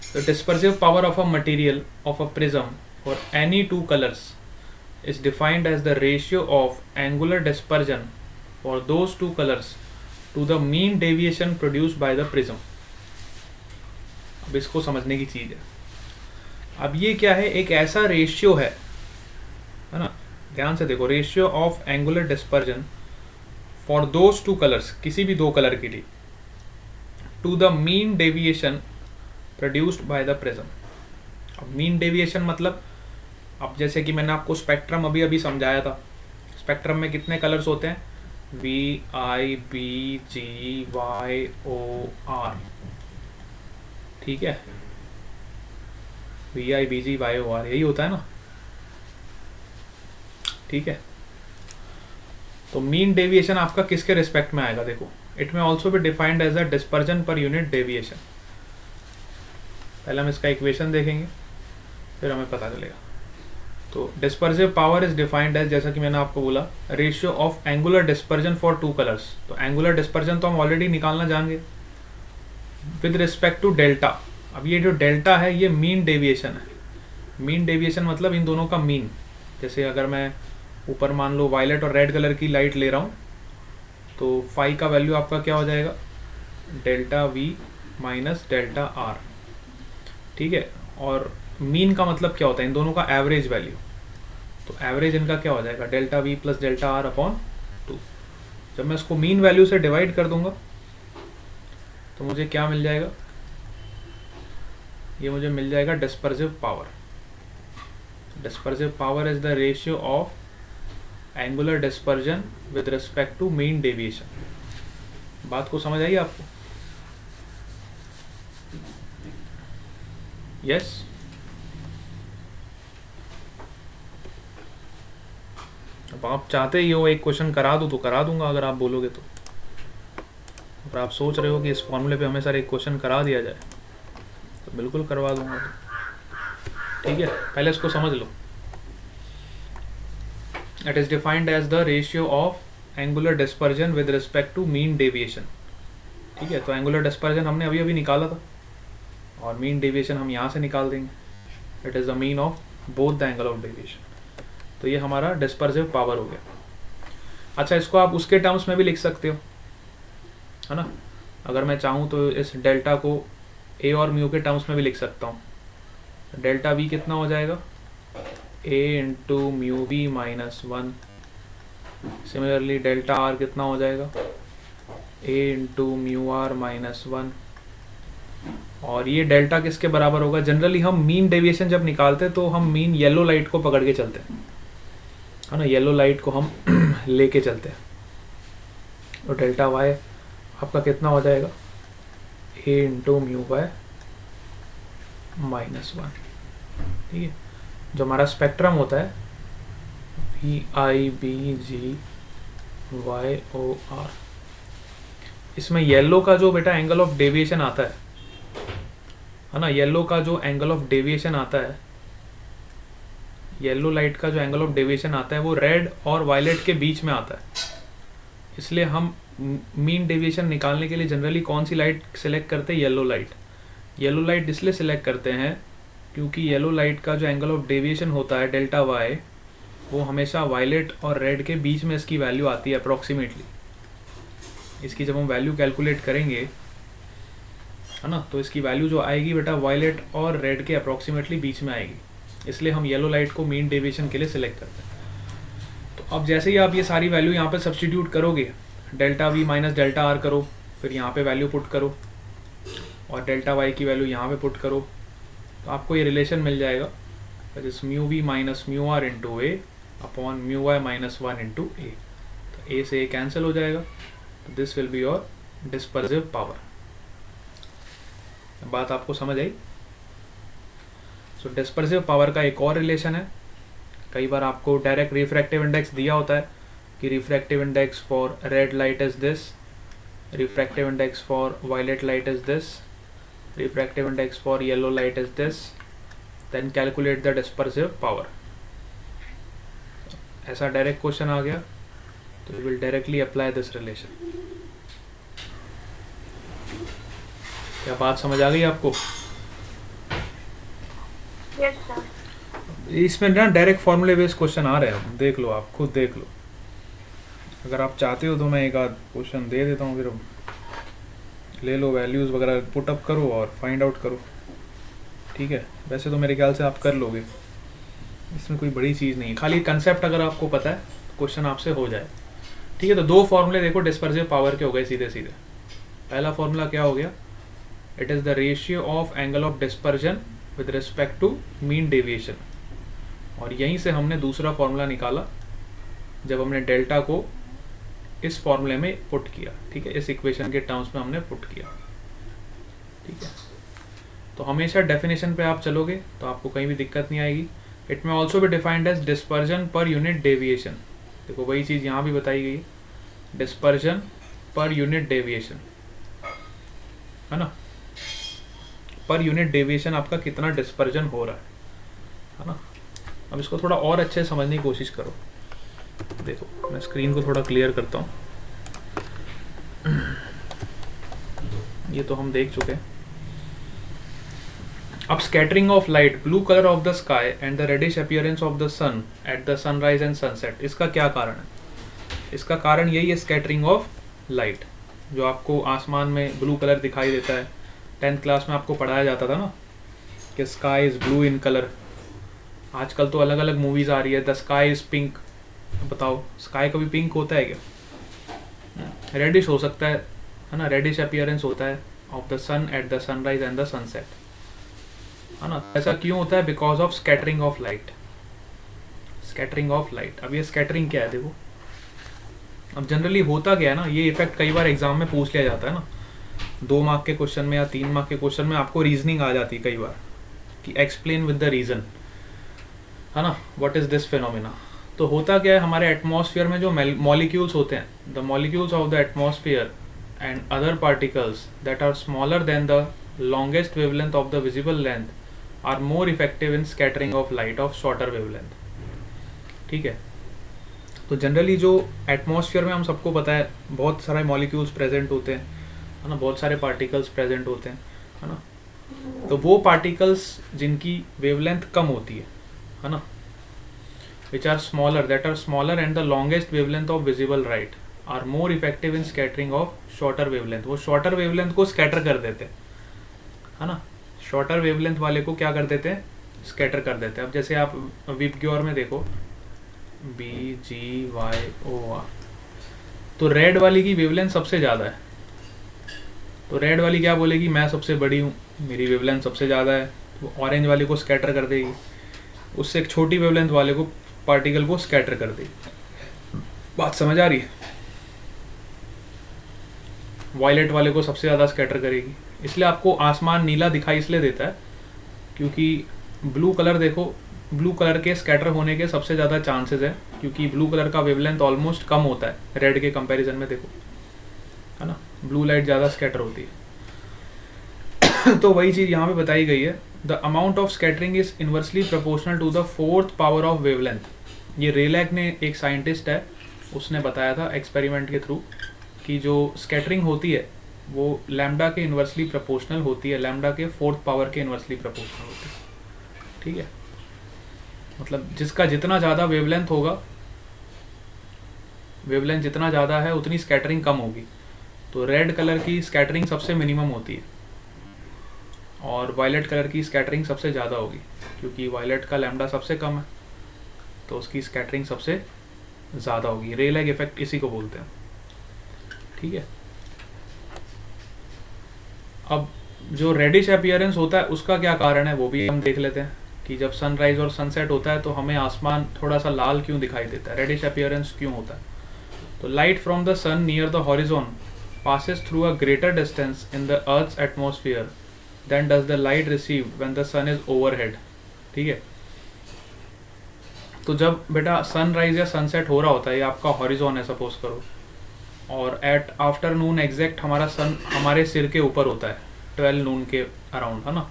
The dispersive power of a material of a prism for any two colors is defined as the ratio of angular dispersion for those two colors to the mean deviation produced by the prism. अब इसको समझने की चीज़ है। अब ये क्या है? एक ऐसा रेशियो है ना, ध्यान से देखो, ratio of angular dispersion for those two colours, किसी भी दो कलर के लिए, to the mean deviation produced by the prism. अब मीन डेविएशन मतलब, अब जैसे कि मैंने आपको स्पेक्ट्रम अभी अभी समझाया था, स्पेक्ट्रम में कितने कलर्स होते हैं? V I B G Y O R, ठीक है, V I B G Y O R, यही होता है ना, ठीक है। तो मीन डेविएशन आपका किसके रिस्पेक्ट में आएगा? देखो, it may also be defined as a dispersion per unit deviation. पहले हम इसका इक्वेशन देखेंगे फिर हमें पता चलेगा। तो dispersive power is defined as, जैसा कि मैंने आपको बोला, ratio of angular dispersion for two colours. तो एंगुलर डिस्पर्जन तो हम ऑलरेडी निकालना जानेंगे विद रिस्पेक्ट टू डेल्टा। अब ये जो डेल्टा है ये मीन डेविएशन है। मीन डेविएशन मतलब इन दोनों का मीन। जैसे अगर मैं ऊपर मान लो वायलेट और रेड कलर की लाइट ले रहा हूँ तो फाई का वैल्यू आपका क्या हो जाएगा? Delta we minus delta are, ठीक है। और मीन का मतलब क्या होता है? इन दोनों का एवरेज वैल्यू। तो एवरेज इनका क्या हो जाएगा? Delta we plus delta R upon 2। जब मैं इसको मीन वैल्यू से डिवाइड कर दूंगा तो मुझे क्या मिल जाएगा? ये मुझे मिल जाएगा dispersive power. Dispersive power is the ratio of angular dispersion with respect to mean deviation. बात को समझ आई आपको? यस? अब आप चाहते ही हो एक क्वेश्चन करा दूं तो करा दूंगा अगर आप बोलोगे तो। अगर आप सोच रहे हो कि इस फॉर्मूले पे हमें सर एक क्वेश्चन करा दिया जाए तो बिल्कुल करवा दूंगा, ठीक है। पहले इसको समझ लो। It is defined as the ratio of angular dispersion with respect to mean deviation, ठीक है। तो एंगुलर डिस्पर्जन हमने अभी अभी निकाला था और मीन डेविएशन हम यहाँ से निकाल देंगे। It is the mean of both the angle of deviation. तो ये हमारा डिस्पर्सिव पावर हो गया। अच्छा, इसको आप उसके टर्म्स में भी लिख सकते हो, है ना। अगर मैं चाहूँ तो इस डेल्टा को ए और म्यू के टर्म्स में भी लिख सकता हूँ। डेल्टा वी कितना हो जाएगा? a into mu B minus 1। Similarly delta R कितना हो जाएगा, a into mu R minus 1। और ये डेल्टा किसके बराबर होगा, जनरली हम मीन डेविएशन जब निकालते हैं तो हम मीन येलो लाइट को पकड़ के चलते हैं, है ना, येलो लाइट को हम लेके चलते हैं। तो डेल्टा वाई आपका कितना हो जाएगा, a into mu by minus 1। ठीक है, जो हमारा स्पेक्ट्रम होता है VIBGYOR, इसमें येलो का जो बेटा एंगल ऑफ डेविएशन आता है ना, येलो का जो एंगल ऑफ डेविएशन आता है, येलो लाइट का जो एंगल ऑफ डेविएशन आता है वो रेड और वायलेट के बीच में आता है। इसलिए हम मीन डेविएशन निकालने के लिए जनरली कौन सी लाइट सेलेक्ट करते हैं, येलो लाइट। येलो लाइट इसलिए सिलेक्ट करते हैं क्योंकि येलो लाइट का जो एंगल ऑफ डेविएशन होता है डेल्टा वाई, वो हमेशा वायलेट और रेड के बीच में इसकी वैल्यू आती है अप्रॉक्सीमेटली। इसकी जब हम वैल्यू कैलकुलेट करेंगे, है ना, तो इसकी वैल्यू जो आएगी बेटा वायलेट और रेड के अप्रॉक्सीमेटली बीच में आएगी। इसलिए हम येलो लाइट को मीन डेविएशन के लिए सिलेक्ट करते हैं। तो अब जैसे ही आप ये सारी वैल्यू यहाँ पे सब्सटीट्यूट करोगे, delta we minus delta are करो, फिर यहाँ पे वैल्यू पुट करो और डेल्टा वाई की वैल्यू यहाँ पे पुट करो, तो आपको ये रिलेशन मिल जाएगा, जिस mu we minus mu r into a upon mu y minus 1 into a. तो ए से ए कैंसिल हो जाएगा, तो this will be your dispersive power. बात आपको समझ आई। सो डिस्पर्सिव पावर का एक और रिलेशन है, कई बार आपको डायरेक्ट रिफ्रैक्टिव इंडेक्स दिया होता है कि refractive index for red light is this, refractive index for violet light is this, refractive index for yellow light is this, then calculate the dispersive power. ऐसा डायरेक्ट क्वेश्चन आ गया तो you will directly apply this relation. क्या बात समझ आ गई आपको? Yes sir. इसमें ना डायरेक्ट फॉर्मूले बेस्ड क्वेश्चन आ रहे हैं, देख लो, आप खुद देख लो। अगर आप चाहते हो तो मैं एक आध क्वेश्चन दे देता हूँ, फिर ले लो वैल्यूज़ वगैरह पुटअप करो और फाइंड आउट करो। ठीक है, वैसे तो मेरे ख्याल से आप कर लोगे, इसमें कोई बड़ी चीज़ नहीं है, खाली कंसेप्ट अगर आपको पता है क्वेश्चन आपसे हो जाए। ठीक है, तो दो फॉर्मूले देखो डिस्पर्सिव पावर के हो गए सीधे सीधे। पहला फॉर्मूला क्या हो गया, it is the ratio of angle of dispersion with respect to mean deviation. और यहीं से हमने दूसरा फॉर्मूला निकाला जब हमने डेल्टा को इस फॉर्मूले में पुट किया। ठीक है, इस इक्वेशन के टर्म्स में हमने पुट किया। ठीक है, तो हमेशा डेफिनेशन पे आप चलोगे तो आपको कहीं भी दिक्कत नहीं आएगी। इट में ऑल्सो भी defined as dispersion per unit deviation. देखो वही चीज़ यहाँ भी बताई गई, डिस्पर्जन पर यूनिट डेविएशन, है ना, पर यूनिट डेविएशन आपका कितना डिस्पर्जन हो रहा है ना। अब इसको थोड़ा और अच्छे से समझने की कोशिश करो। देखो मैं स्क्रीन को थोड़ा क्लियर करता हूँ। ये तो हम देख चुके हैं। अब scattering of light, blue colour of the sky and the reddish appearance of the sun at the sunrise and sunset, इसका क्या कारण है? इसका कारण यही है स्कैटरिंग ऑफ लाइट। जो आपको आसमान में ब्लू कलर दिखाई देता है, 10th क्लास में आपको पढ़ाया जाता था ना कि sky is blue in colour. आजकल तो अलग अलग मूवीज आ रही है, द स्काई इज पिंक। बताओ स्काई कभी पिंक होता है क्या? रेडिश हो सकता है ना, रेडिश अपीयरेंस होता है of the sun at the sunrise and the sunset, है ना। ऐसा क्यों होता है? Because of scattering of light. Scattering of light, अब ये स्कैटरिंग क्या है देखो। अब जनरली होता क्या है ना, ये इफेक्ट कई बार एग्जाम में पूछ लिया जाता है ना, 2 मार्क के क्वेश्चन में या 3 मार्क के क्वेश्चन में आपको रीजनिंग आ जाती है कई बार कि एक्सप्लेन विद द रीजन, है ना, व्हाट इज दिस फिनोमिना। तो होता क्या है, हमारे एटमॉस्फेयर में जो मॉलिक्यूल्स होते हैं, the molecules of the atmosphere and other particles that are smaller than the longest wavelength of the visible length are more effective in scattering of light of shorter wavelength. ठीक है, तो generally जो atmosphere में हम सबको पता है बहुत सारे मॉलिक्यूल्स प्रेजेंट होते हैं, है ना, बहुत सारे पार्टिकल्स प्रेजेंट होते हैं, है ना। तो वो पार्टिकल्स जिनकी वेवलेंथ कम होती है ना, which are smaller, that are smaller and the longest wavelength of visible light are more effective in scattering of shorter wavelength। वो shorter wavelength को scatter कर देते हैं, है ना। shorter wavelength वाले को क्या कर देते हैं? स्कैटर कर देते हैं। अब जैसे आप विबग्योर में देखो BGYOR, तो रेड वाली की वेवलेंथ सबसे ज़्यादा है, तो रेड वाली क्या बोलेगी, मैं सबसे बड़ी हूँ, मेरी वेवलेंथ सबसे ज़्यादा है, तो ऑरेंज वाले को स्कैटर कर देगी, उससे एक छोटी वेवलेंथ वाले को पार्टिकल को स्कैटर कर देगी। बात समझ आ रही है? वायलेट वाले को सबसे ज़्यादा स्कैटर करेगी। इसलिए आपको आसमान नीला दिखाई इसलिए देता है क्योंकि ब्लू कलर देखो, ब्लू कलर के स्कैटर होने के सबसे ज़्यादा चांसेस है, क्योंकि ब्लू कलर का वेवलेंथ ऑलमोस्ट कम होता है रेड के कंपैरिजन में, देखो है ना, ब्लू लाइट ज़्यादा स्कैटर होती है। तो वही चीज़ यहाँ पे बताई गई है, the amount of scattering is inversely proportional to the 4th power of wavelength. ये रेलैक ने, एक साइंटिस्ट है, उसने बताया था एक्सपेरिमेंट के थ्रू कि जो स्कैटरिंग होती है वो लैम्डा के इन्वर्सली प्रोपोर्शनल होती है, लैम्डा के 4th पावर के इन्वर्सली प्रोपोर्शनल होती है। ठीक है, मतलब जिसका जितना ज़्यादा वेवलेंथ होगा, वेवलेंथ जितना ज़्यादा है उतनी स्कैटरिंग कम होगी। तो रेड कलर की स्कैटरिंग सबसे मिनिमम होती है और वायलेट कलर की स्कैटरिंग सबसे ज़्यादा होगी, क्योंकि वायलेट का लैम्डा सबसे कम है तो उसकी स्कैटरिंग सबसे ज़्यादा होगी। रेलैक इफेक्ट इसी को बोलते हैं। ठीक है, अब जो रेडिश अपीयरेंस होता है उसका क्या कारण है वो भी हम देख लेते हैं कि जब सनराइज और सनसेट होता है तो हमें आसमान थोड़ा सा लाल क्यों दिखाई देता है, रेडिश अपीयरेंस क्यों होता है। तो light from the sun near the horizon passes through a greater distance in the earth's atmosphere than does the light received when the sun is overhead। ठीक है, तो जब बेटा सनराइज या सनसेट हो रहा होता है, ये आपका हॉरिजॉन है सपोज करो, और एट आफ्टरनून एग्जैक्ट हमारा सन हमारे सिर के ऊपर होता है 12 नून के अराउंड, है ना,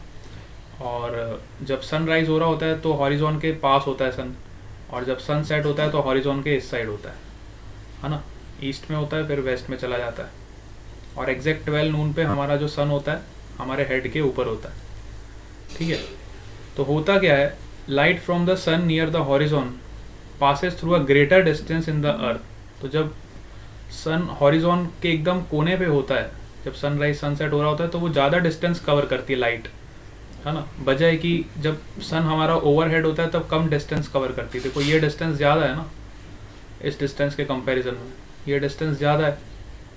और जब सनराइज हो रहा होता है तो हॉरिजॉन के पास होता है सन, और जब सन सेट होता है तो हॉरिजॉन के इस साइड होता है ना, ईस्ट में होता है फिर वेस्ट में चला जाता है, और एग्जैक्ट 12 नून पे हमारा जो सन होता है हमारे हेड के ऊपर होता है। ठीक है, तो होता क्या है, light from the sun near the horizon passes through a greater distance in the earth. तो जब सन हॉरिजॉन के एकदम कोने पे होता है, जब सनराइज सनसेट हो रहा होता है तो वो ज़्यादा डिस्टेंस कवर करती है लाइट, है ना, बजाय कि जब सन हमारा ओवरहेड होता है तब कम डिस्टेंस कवर करती है। देखो ये डिस्टेंस ज़्यादा है ना, इस डिस्टेंस के कंपैरिजन में ये डिस्टेंस ज़्यादा है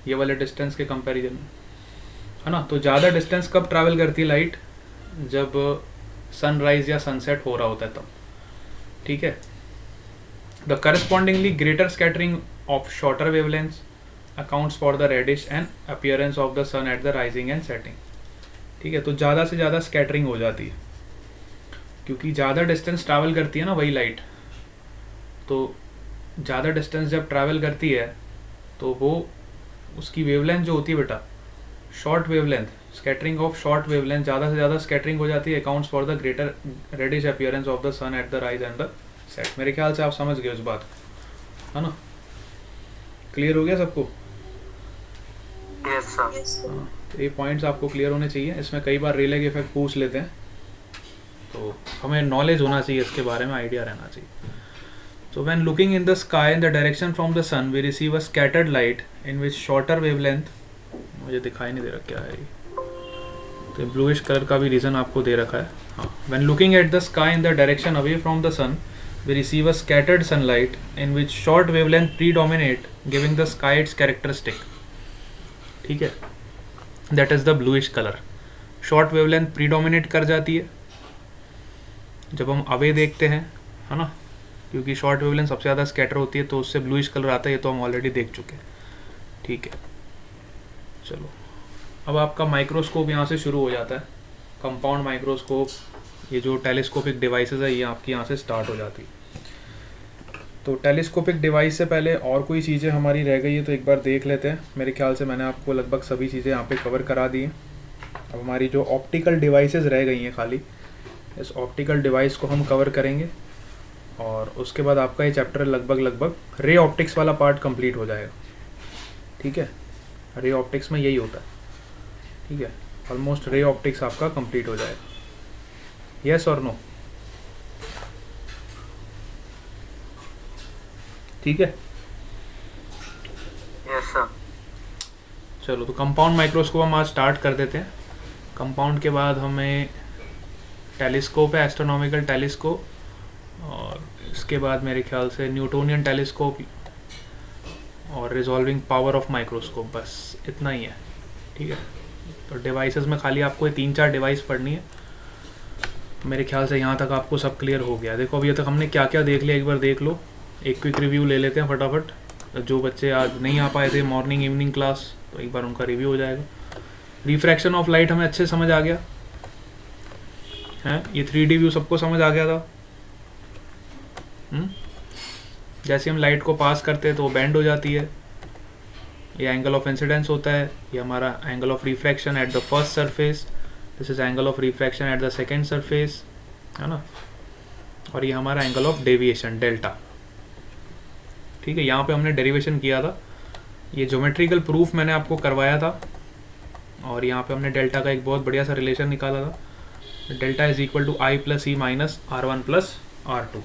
ये वाले डिस्टेंस के कंपैरिजन में, है ना। तो ज़्यादा डिस्टेंस कब ट्रैवल करती है लाइट, जब सनराइज या सनसेट हो रहा होता है तब। ठीक है, the correspondingly greater scattering of shorter wavelengths accounts for the reddish and appearance of the sun at the rising and setting. ठीक है, तो ज़्यादा से ज़्यादा स्कैटरिंग हो जाती है क्योंकि ज़्यादा डिस्टेंस ट्रैवल करती है ना वही लाइट। तो ज़्यादा डिस्टेंस जब ट्रैवल करती है तो वो उसकी वेवलेंथ जो होती है बेटा, short wavelength, scattering of short wavelength, ज़्यादा से ज़्यादा स्कैटरिंग हो जाती है, accounts for the greater reddish appearance of the sun at the rise and the set. मेरे ख्याल से आप समझ गए उस बात, है ना, क्लियर हो गया सबको? Yes sir. हाँ, तो ये पॉइंट्स आपको क्लियर होने चाहिए। इसमें कई बार रेलैक इफेक्ट पूछ लेते हैं तो हमें नॉलेज होना चाहिए इसके बारे में, आइडिया रहना चाहिए। So when looking in the sky in the direction from the sun, we receive a scattered light in which shorter wavelength, मुझे दिखाई नहीं दे रहा क्या है ये, तो ब्लूइश कलर का भी रीज़न आपको दे रखा है। हाँ, when looking at the sky in the direction away from the sun, we receive a scattered sunlight in which short wavelength predominate, giving the sky its characteristic। ठीक है, that is the bluish color। short wavelength predominate कर जाती है जब हम away देखते हैं, है ना, क्योंकि शॉर्ट वेवलेंथ सबसे ज़्यादा स्कैटर होती है तो उससे ब्लूइश कलर आता है, ये तो हम ऑलरेडी देख चुके हैं। ठीक है, चलो अब आपका माइक्रोस्कोप यहाँ से शुरू हो जाता है। कंपाउंड माइक्रोस्कोप, ये जो टेलीस्कोपिक डिवाइसेस है ये आपकी यहाँ से स्टार्ट हो जाती है। तो टेलीस्कोपिक डिवाइस से पहले और कोई चीज़ें हमारी रह गई है तो एक बार देख लेते हैं। मेरे ख्याल से मैंने आपको लगभग सभी चीज़ें यहाँ पे कवर करा दी हैं। अब हमारी जो ऑप्टिकल डिवाइसेस रह गई हैं खाली, इस ऑप्टिकल डिवाइस को हम कवर करेंगे और उसके बाद आपका ये चैप्टर लगभग रे ऑप्टिक्स वाला पार्ट कंप्लीट हो जाएगा। ठीक है, रे ऑप्टिक्स में यही होता है। ठीक है, ऑलमोस्ट रे ऑप्टिक्स आपका कंप्लीट हो जाएगा। यस और नो? ठीक है, यस सर। चलो तो कंपाउंड माइक्रोस्कोप हम आज स्टार्ट कर देते हैं। कंपाउंड के बाद हमें टेलीस्कोप है, एस्ट्रोनॉमिकल टेलीस्कोप, और इसके बाद मेरे ख्याल से न्यूटोनियन टेलीस्कोप और रिजॉल्विंग पावर ऑफ माइक्रोस्कोप, बस इतना ही है। ठीक है, तो डिवाइसेस में खाली आपको ये 3-4 डिवाइस पढ़नी है। मेरे ख्याल से यहाँ तक आपको सब क्लियर हो गया। देखो अभी तक हमने क्या क्या देख लिया, एक बार देख लो, एक क्विक रिव्यू ले लेते हैं फटाफट। जो बच्चे आज नहीं आ पाए थे मॉर्निंग इवनिंग क्लास, तो एक बार उनका रिव्यू हो जाएगा। रिफ्रैक्शन ऑफ लाइट हमें अच्छे समझ आ गया है, ये 3D व्यू सबको समझ आ गया था। जैसे हम लाइट को पास करते हैं तो वो बेंड हो जाती है, ये एंगल ऑफ इंसिडेंस होता है। ये हमारा angle of refraction at the first surface, this is angle of refraction at the second surface, है ना। और ये हमारा एंगल ऑफ डेविएशन डेल्टा। ठीक है, यहाँ पे हमने डेरिवेशन किया था, ये ज्योमेट्रिकल प्रूफ मैंने आपको करवाया था, और यहाँ पे हमने डेल्टा का एक बहुत बढ़िया सा रिलेशन निकाला था। Delta is equal to I plus E minus R1 plus R2।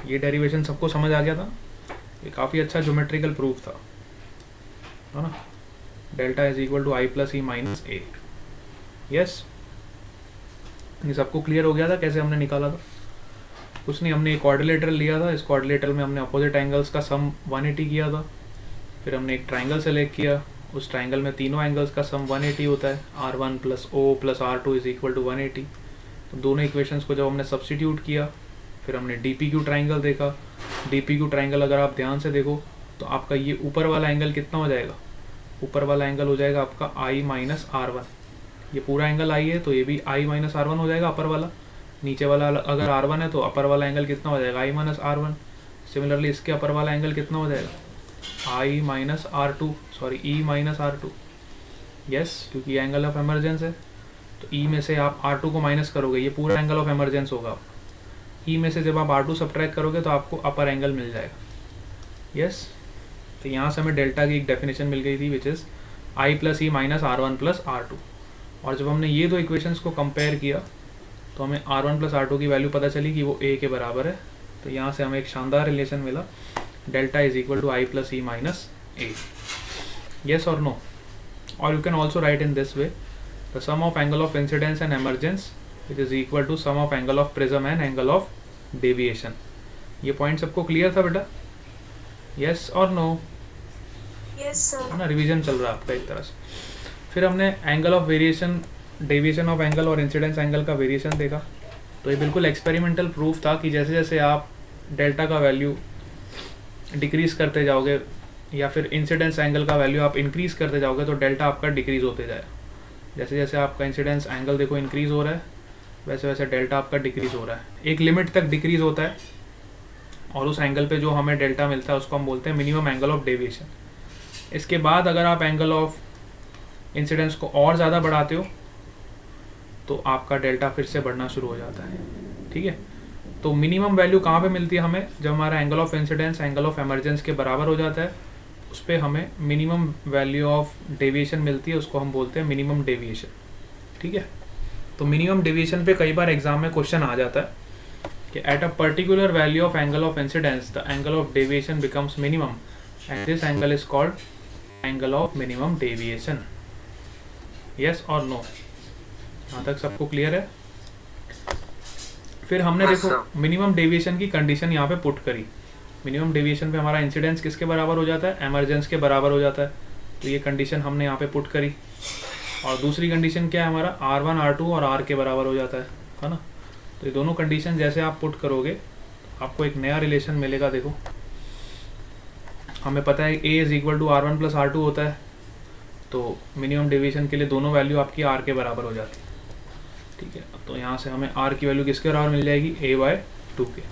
ये डेरिवेशन सबको समझ आ गया था, ये काफ़ी अच्छा ज्योमेट्रिकल प्रूफ था, है ना। Delta is equal to I plus E minus A. Yes, ये सबको क्लियर हो गया था कैसे हमने निकाला था। कुछ नहीं, हमने एक क्वाड्रिलेटरल लिया था, इस क्वाड्रिलेटरल में हमने अपोजिट एंगल्स का सम 180 किया था। फिर हमने एक ट्राइंगल सेलेक्ट किया, उस ट्राइंगल में तीनों एंगल्स का सम 180 होता है, R1 plus O plus R2 is equal to 180। तो दोनों इक्वेशंस को जब हमने सब्स्टिट्यूट किया, फिर हमने DPQ ट्राइंगल देखा। DPQ ट्राइंगल अगर आप ध्यान से देखो तो आपका ये ऊपर वाला एंगल कितना हो जाएगा, ऊपर वाला एंगल हो जाएगा आपका I माइनस R1। ये पूरा एंगल I है तो ये भी I माइनस R1 हो जाएगा अपर वाला। नीचे वाला अगर R1 है तो अपर वाला एंगल कितना हो जाएगा, I माइनस R1। सिमिलरली इसके अपर वाला एंगल कितना हो जाएगा, I minus R2, sorry E minus R2। Yes, क्योंकि ये एंगल ऑफ एमरजेंस है, तो E में से आप R2 को माइनस करोगे, ये पूरा एंगल ऑफ एमरजेंस होगा। E में से जब आप R2 सब्ट्रैक्ट करोगे तो आपको अपर एंगल मिल जाएगा। यस, तो यहाँ से हमें डेल्टा की एक डेफिनेशन मिल गई थी, which is I plus E minus R1 plus R2। और जब हमने ये दो इक्वेशंस को कंपेयर किया तो हमें R1 प्लस R2 की वैल्यू पता चली कि वो A के बराबर है। तो यहाँ से हमें एक शानदार रिलेशन मिला, delta is equal to I plus E minus A। Yes और नो? और you can also write in this way, the sum of angle of incidence and emergence it is equal to sum of angle of prism and angle of deviation. ये point सबको clear था बेटा? Yes और no? Yes sir. है ना, revision चल रहा है आपका एक तरह से। फिर हमने angle of variation, deviation of angle और इंसिडेंस एंगल का वेरिएशन देखा। तो ये बिल्कुल एक्सपेरिमेंटल प्रूफ था कि जैसे जैसे आप डेल्टा का वैल्यू डिक्रीज करते जाओगे या फिर इंसिडेंस एंगल का वैल्यू आप इंक्रीज करते जाओगे तो डेल्टा आपका डिक्रीज होते जाएगा। जैसे जैसे आपका इंसिडेंस एंगल देखो इंक्रीज हो रहा है, वैसे वैसे डेल्टा आपका डिक्रीज हो रहा है। एक लिमिट तक डिक्रीज होता है और उस एंगल पे जो हमें डेल्टा मिलता है उसको हम बोलते हैं मिनिमम एंगल ऑफ डेविएशन। इसके बाद अगर आप एंगल ऑफ इंसिडेंस को और ज़्यादा बढ़ाते हो तो आपका डेल्टा फिर से बढ़ना शुरू हो जाता है। ठीक है, तो मिनिमम वैल्यू कहाँ पे मिलती है हमें, जब हमारा angle of incidence angle of emergence के बराबर हो जाता है, उस पर हमें मिनिमम वैल्यू ऑफ डेविएशन मिलती है, उसको हम बोलते हैं मिनिमम डेविएशन। ठीक है, तो मिनिमम डेविएशन पे कई बार एग्जाम में क्वेश्चन आ जाता है कि at a particular value of angle of incidence the angle of deviation becomes minimum and this angle is called angle of minimum deviation. Yes और नो? यहाँ तक सबको क्लियर है? फिर हमने देखो मिनिमम डेविएशन की कंडीशन यहाँ पे पुट करी। मिनिमम डेविएशन पे हमारा इंसिडेंस किसके बराबर हो जाता है, एमरजेंस के बराबर हो जाता है। तो ये कंडीशन हमने यहाँ पे पुट करी। और दूसरी कंडीशन क्या है हमारा, R1 R2 और R के बराबर हो जाता है ना। तो ये दोनों कंडीशन जैसे आप पुट करोगे आपको एक नया रिलेशन मिलेगा। देखो हमें पता है A is equal to R1 plus R2 होता है, तो मिनिमम डेविएशन के लिए दोनों वैल्यू आपकी R के बराबर हो जाती है। ठीक है, तो यहाँ से हमें R की वैल्यू किसके बराबर मिल जाएगी, A/2 के।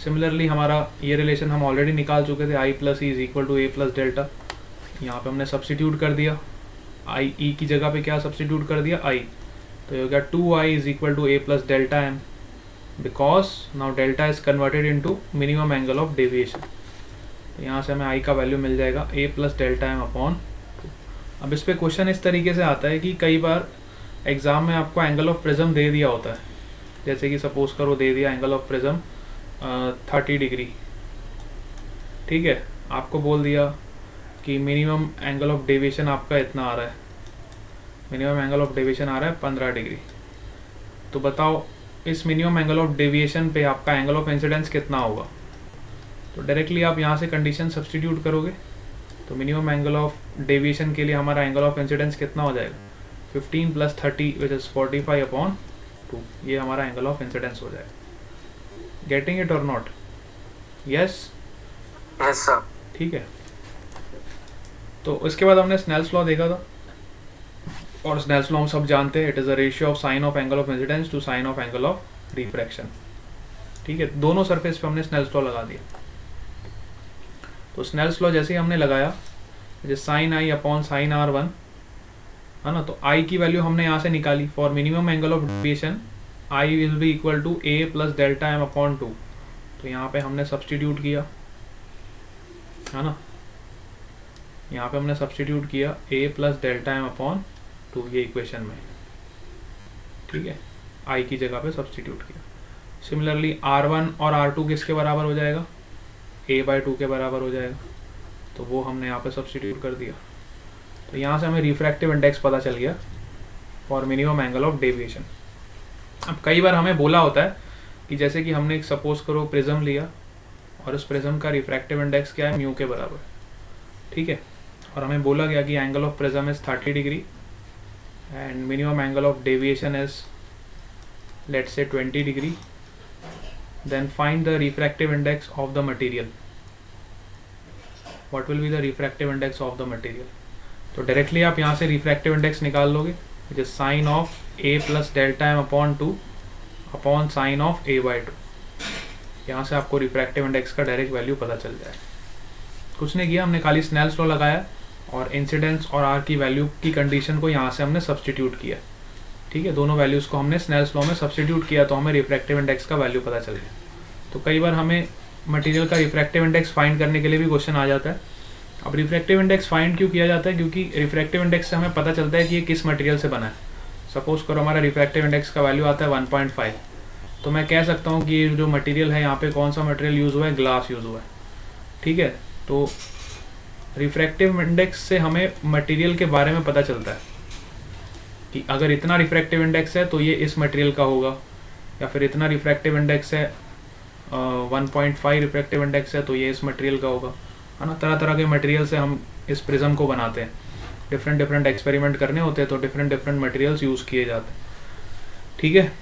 सिमिलरली हमारा ये रिलेशन हम ऑलरेडी निकाल चुके थे, I plus E is equal to A plus delta. यहाँ पे हमने सब्स्टिट्यूट कर दिया, I E की जगह पे क्या सब्स्टिट्यूट कर दिया, I, तो ये हो गया 2I is equal to A plus delta M, because now delta is converted into minimum angle of deviation. तो यहाँ से हमें I का वैल्यू मिल जाएगा A plus delta M upon 2। अब इस पर क्वेश्चन इस तरीके से आता है कि कई बार एग्जाम में आपको एंगल ऑफ प्रिज्म दे दिया होता है, जैसे कि सपोज करो दे दिया एंगल ऑफ प्रिज्म 30 डिग्री। ठीक है, आपको बोल दिया कि मिनिमम एंगल ऑफ डेविएशन आपका इतना आ रहा है, मिनिमम एंगल ऑफ डेविएशन आ रहा है 15 डिग्री। तो बताओ इस मिनिमम एंगल ऑफ डेविएशन पे आपका एंगल ऑफ इंसिडेंस कितना होगा। तो डायरेक्टली आप यहाँ से कंडीशन सब्सटीट्यूट करोगे तो मिनिमम एंगल ऑफ डेविएशन के लिए हमारा एंगल ऑफ इंसिडेंस कितना हो जाएगा 15 + 30 विच इज़ 45/2। ये हमारा एंगल ऑफ इंसिडेंस हो जाएगा। Getting it or not? Yes, yes sir. ठीक है। तो इसके बाद हमने स्नेल्स लॉ देखा था, और स्नेल्स लॉ हम सब जानते हैं, it is a ratio of sine of angle of incidence to sine of angle of refraction. ठीक है, दोनों सरफेस पे हमने स्नेल्स लॉ लगा दिया। तो स्नेल्स लॉ जैसे ही हमने लगाया, साइन आई अपॉन साइन R1, है ना, तो आई की वैल्यू हमने यहाँ से निकाली। For minimum angle of deviation I will be equal to a + Δm/2। तो यहाँ पे हमने सब्सटीट्यूट किया, है ना, यहाँ पे हमने सब्सटीट्यूट किया a + Δm/2 ये इक्वेशन में, ठीक है, i की जगह पे सब्सटीट्यूट किया। सिमिलरली R1 और R2 किसके बराबर हो जाएगा, a/2 के बराबर हो जाएगा, तो वो हमने यहाँ पे सब्सटीट्यूट कर दिया। तो यहाँ से हमें रिफ्रैक्टिव इंडेक्स पता चल गया for minimum angle of deviation. अब कई बार हमें बोला होता है कि जैसे कि हमने एक सपोज करो प्रिज्म लिया और उस प्रिज्म का रिफ्रैक्टिव इंडेक्स क्या है, म्यू के बराबर, ठीक है, और हमें बोला गया कि angle of prism is 30 degree and minimum angle of deviation is let's say 20 degree, then find the refractive index of the material. What will be the refractive index of the material? तो directly आप यहाँ से refractive index निकाल लोगे, which is sin of a + Δm/2 upon sine of a/2। यहाँ से आपको refractive index का डायरेक्ट वैल्यू पता चल जाए। कुछ नहीं किया, हमने खाली स्नेल्स लॉ लगाया और इंसिडेंस और आर की वैल्यू की कंडीशन को यहाँ से हमने सब्सटीट्यूट किया, ठीक है, दोनों वैल्यूज़ को हमने स्नेल्स लॉ में सब्सटीट्यूट किया, तो हमें रिफ्रैक्टिव इंडेक्स का वैल्यू पता चल गया। तो कई बार हमें मटेरियल का रिफ्रैक्टिव इंडेक्स फाइंड करने के लिए भी क्वेश्चन आ जाता है। अब रिफ्रैक्टिव इंडेक्स फाइंड क्यों किया जाता है, क्योंकि रिफ्रैक्टिव इंडेक्स से हमें पता चलता है कि ये किस मटेरियल से बना है। सपोज करो हमारा रिफ्रैक्टिव इंडेक्स का वैल्यू आता है 1.5, तो मैं कह सकता हूँ कि ये जो मटेरियल है यहाँ पे कौन सा मटेरियल यूज़ हुआ है, ग्लास यूज़ हुआ है, ठीक है। तो रिफ्रैक्टिव इंडेक्स से हमें मटेरियल के बारे में पता चलता है कि अगर इतना रिफ्रैक्टिव इंडेक्स है तो ये इस मटेरियल का होगा, या फिर इतना रिफ्रैक्टिव इंडेक्स है 1.5 रिफ्रैक्टिव इंडेक्स है तो ये इस मटेरियल का होगा, है ना। तरह तरह के मटेरियल से हम इस प्रिज्म को बनाते हैं, डिफरेंट एक्सपेरिमेंट करने होते हैं तो डिफरेंट मटेरियल्स यूज़ किए जाते हैं, ठीक है।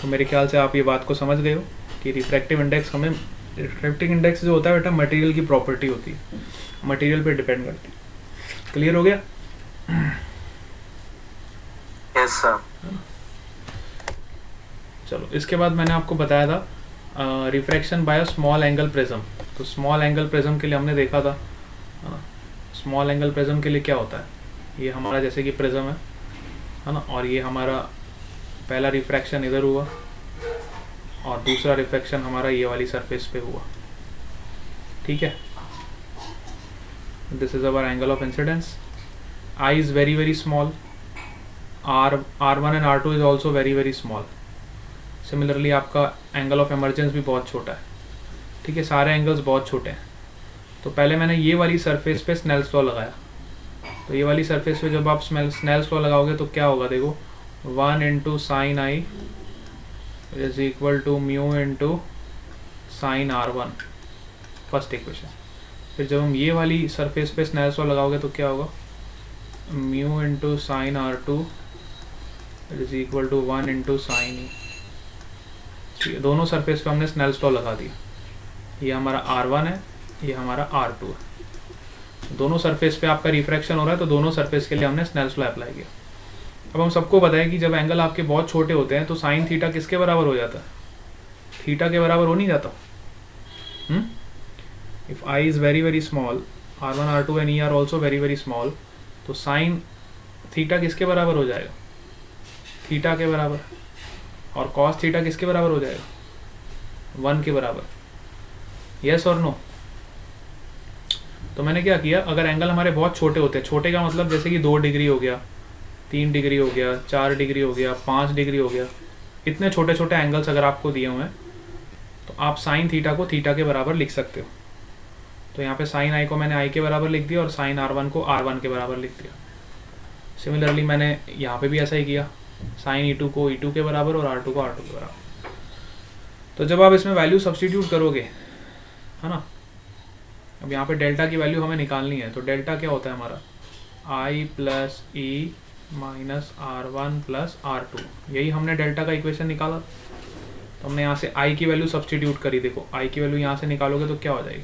तो मेरे ख्याल से आप ये बात को समझ गए हो कि रिफ्रैक्टिव इंडेक्स जो होता है बेटा मटेरियल की प्रॉपर्टी होती है, मटेरियल पे डिपेंड करती है। क्लियर हो गया? Yes sir. चलो, इसके बाद मैंने आपको बताया था refraction by a small angle prism. तो स्मॉल एंगल प्रिज्म के लिए हमने देखा था, स्मॉल एंगल प्रिज्म के लिए क्या होता है, ये हमारा जैसे कि प्रिज्म है ना, और ये हमारा पहला रिफ्रैक्शन इधर हुआ और दूसरा रिफ्रैक्शन हमारा ये वाली सरफेस पे हुआ, ठीक है। This is our angle of incidence. I is very small, R1 and R2 is also very small. Similarly आपका एंगल ऑफ इमर्जेंस भी बहुत छोटा है, ठीक है, सारे एंगल्स बहुत छोटे हैं। तो पहले मैंने ये वाली सरफेस पे स्नेल्स लॉ लगाया, तो ये वाली सरफेस पे जब आप स्नेल्स लॉ लगाओगे तो क्या होगा, देखो 1 × sin I is equal to mu × sin R1, first equation. फिर जब हम ये वाली सरफेस पे स्नेल्स लॉ लगाओगे तो क्या होगा, mu × sin R2 is equal to 1 × sin E। ठीक है, दोनों सरफेस पे हमने स्नेल्स लॉ लगा दिया। ये हमारा R1 है, ये हमारा R2 है। दोनों सरफेस पे आपका रिफ्रैक्शन हो रहा है तो दोनों सरफेस के लिए हमने स्नेल्स लॉ अप्लाई किया। अब हम सबको पता है कि जब एंगल आपके बहुत छोटे होते हैं तो साइन थीटा किसके बराबर हो जाता है, थीटा के बराबर हो नहीं जाता। If I is very small, R1 R2 and E are also very small, तो साइन थीटा किसके बराबर हो जाएगा, थीटा के बराबर। और कॉस थीटा किसके बराबर हो जाएगा, 1 के बराबर। यस और नो? तो मैंने क्या किया, अगर एंगल हमारे बहुत छोटे होते हैं, छोटे का मतलब जैसे कि 2 डिग्री हो गया, 3 डिग्री हो गया, 4 डिग्री हो गया, 5 डिग्री हो गया, इतने छोटे छोटे एंगल्स अगर आपको दिए हुए हैं तो आप साइन थीटा को थीटा के बराबर लिख सकते हो। तो यहाँ पे साइन आई को मैंने आई के बराबर लिख दिया और साइन R1 को R1 के बराबर लिख दिया। सिमिलरली मैंने यहाँ पे भी ऐसा ही किया, साइन ई टू को ई टू के बराबर और आर टू को आर टू के बराबर। तो जब आप इसमें वैल्यू सब्सटीट्यूट करोगे, है ना, अब यहाँ पे डेल्टा की वैल्यू हमें निकालनी है, तो डेल्टा क्या होता है हमारा, i plus E minus r one plus are two, यही हमने डेल्टा का इक्वेशन निकाला। तो हमने यहाँ से आई की वैल्यू सब्सटीट्यूट करी, देखो आई की वैल्यू यहाँ से निकालोगे तो क्या हो जाएगी,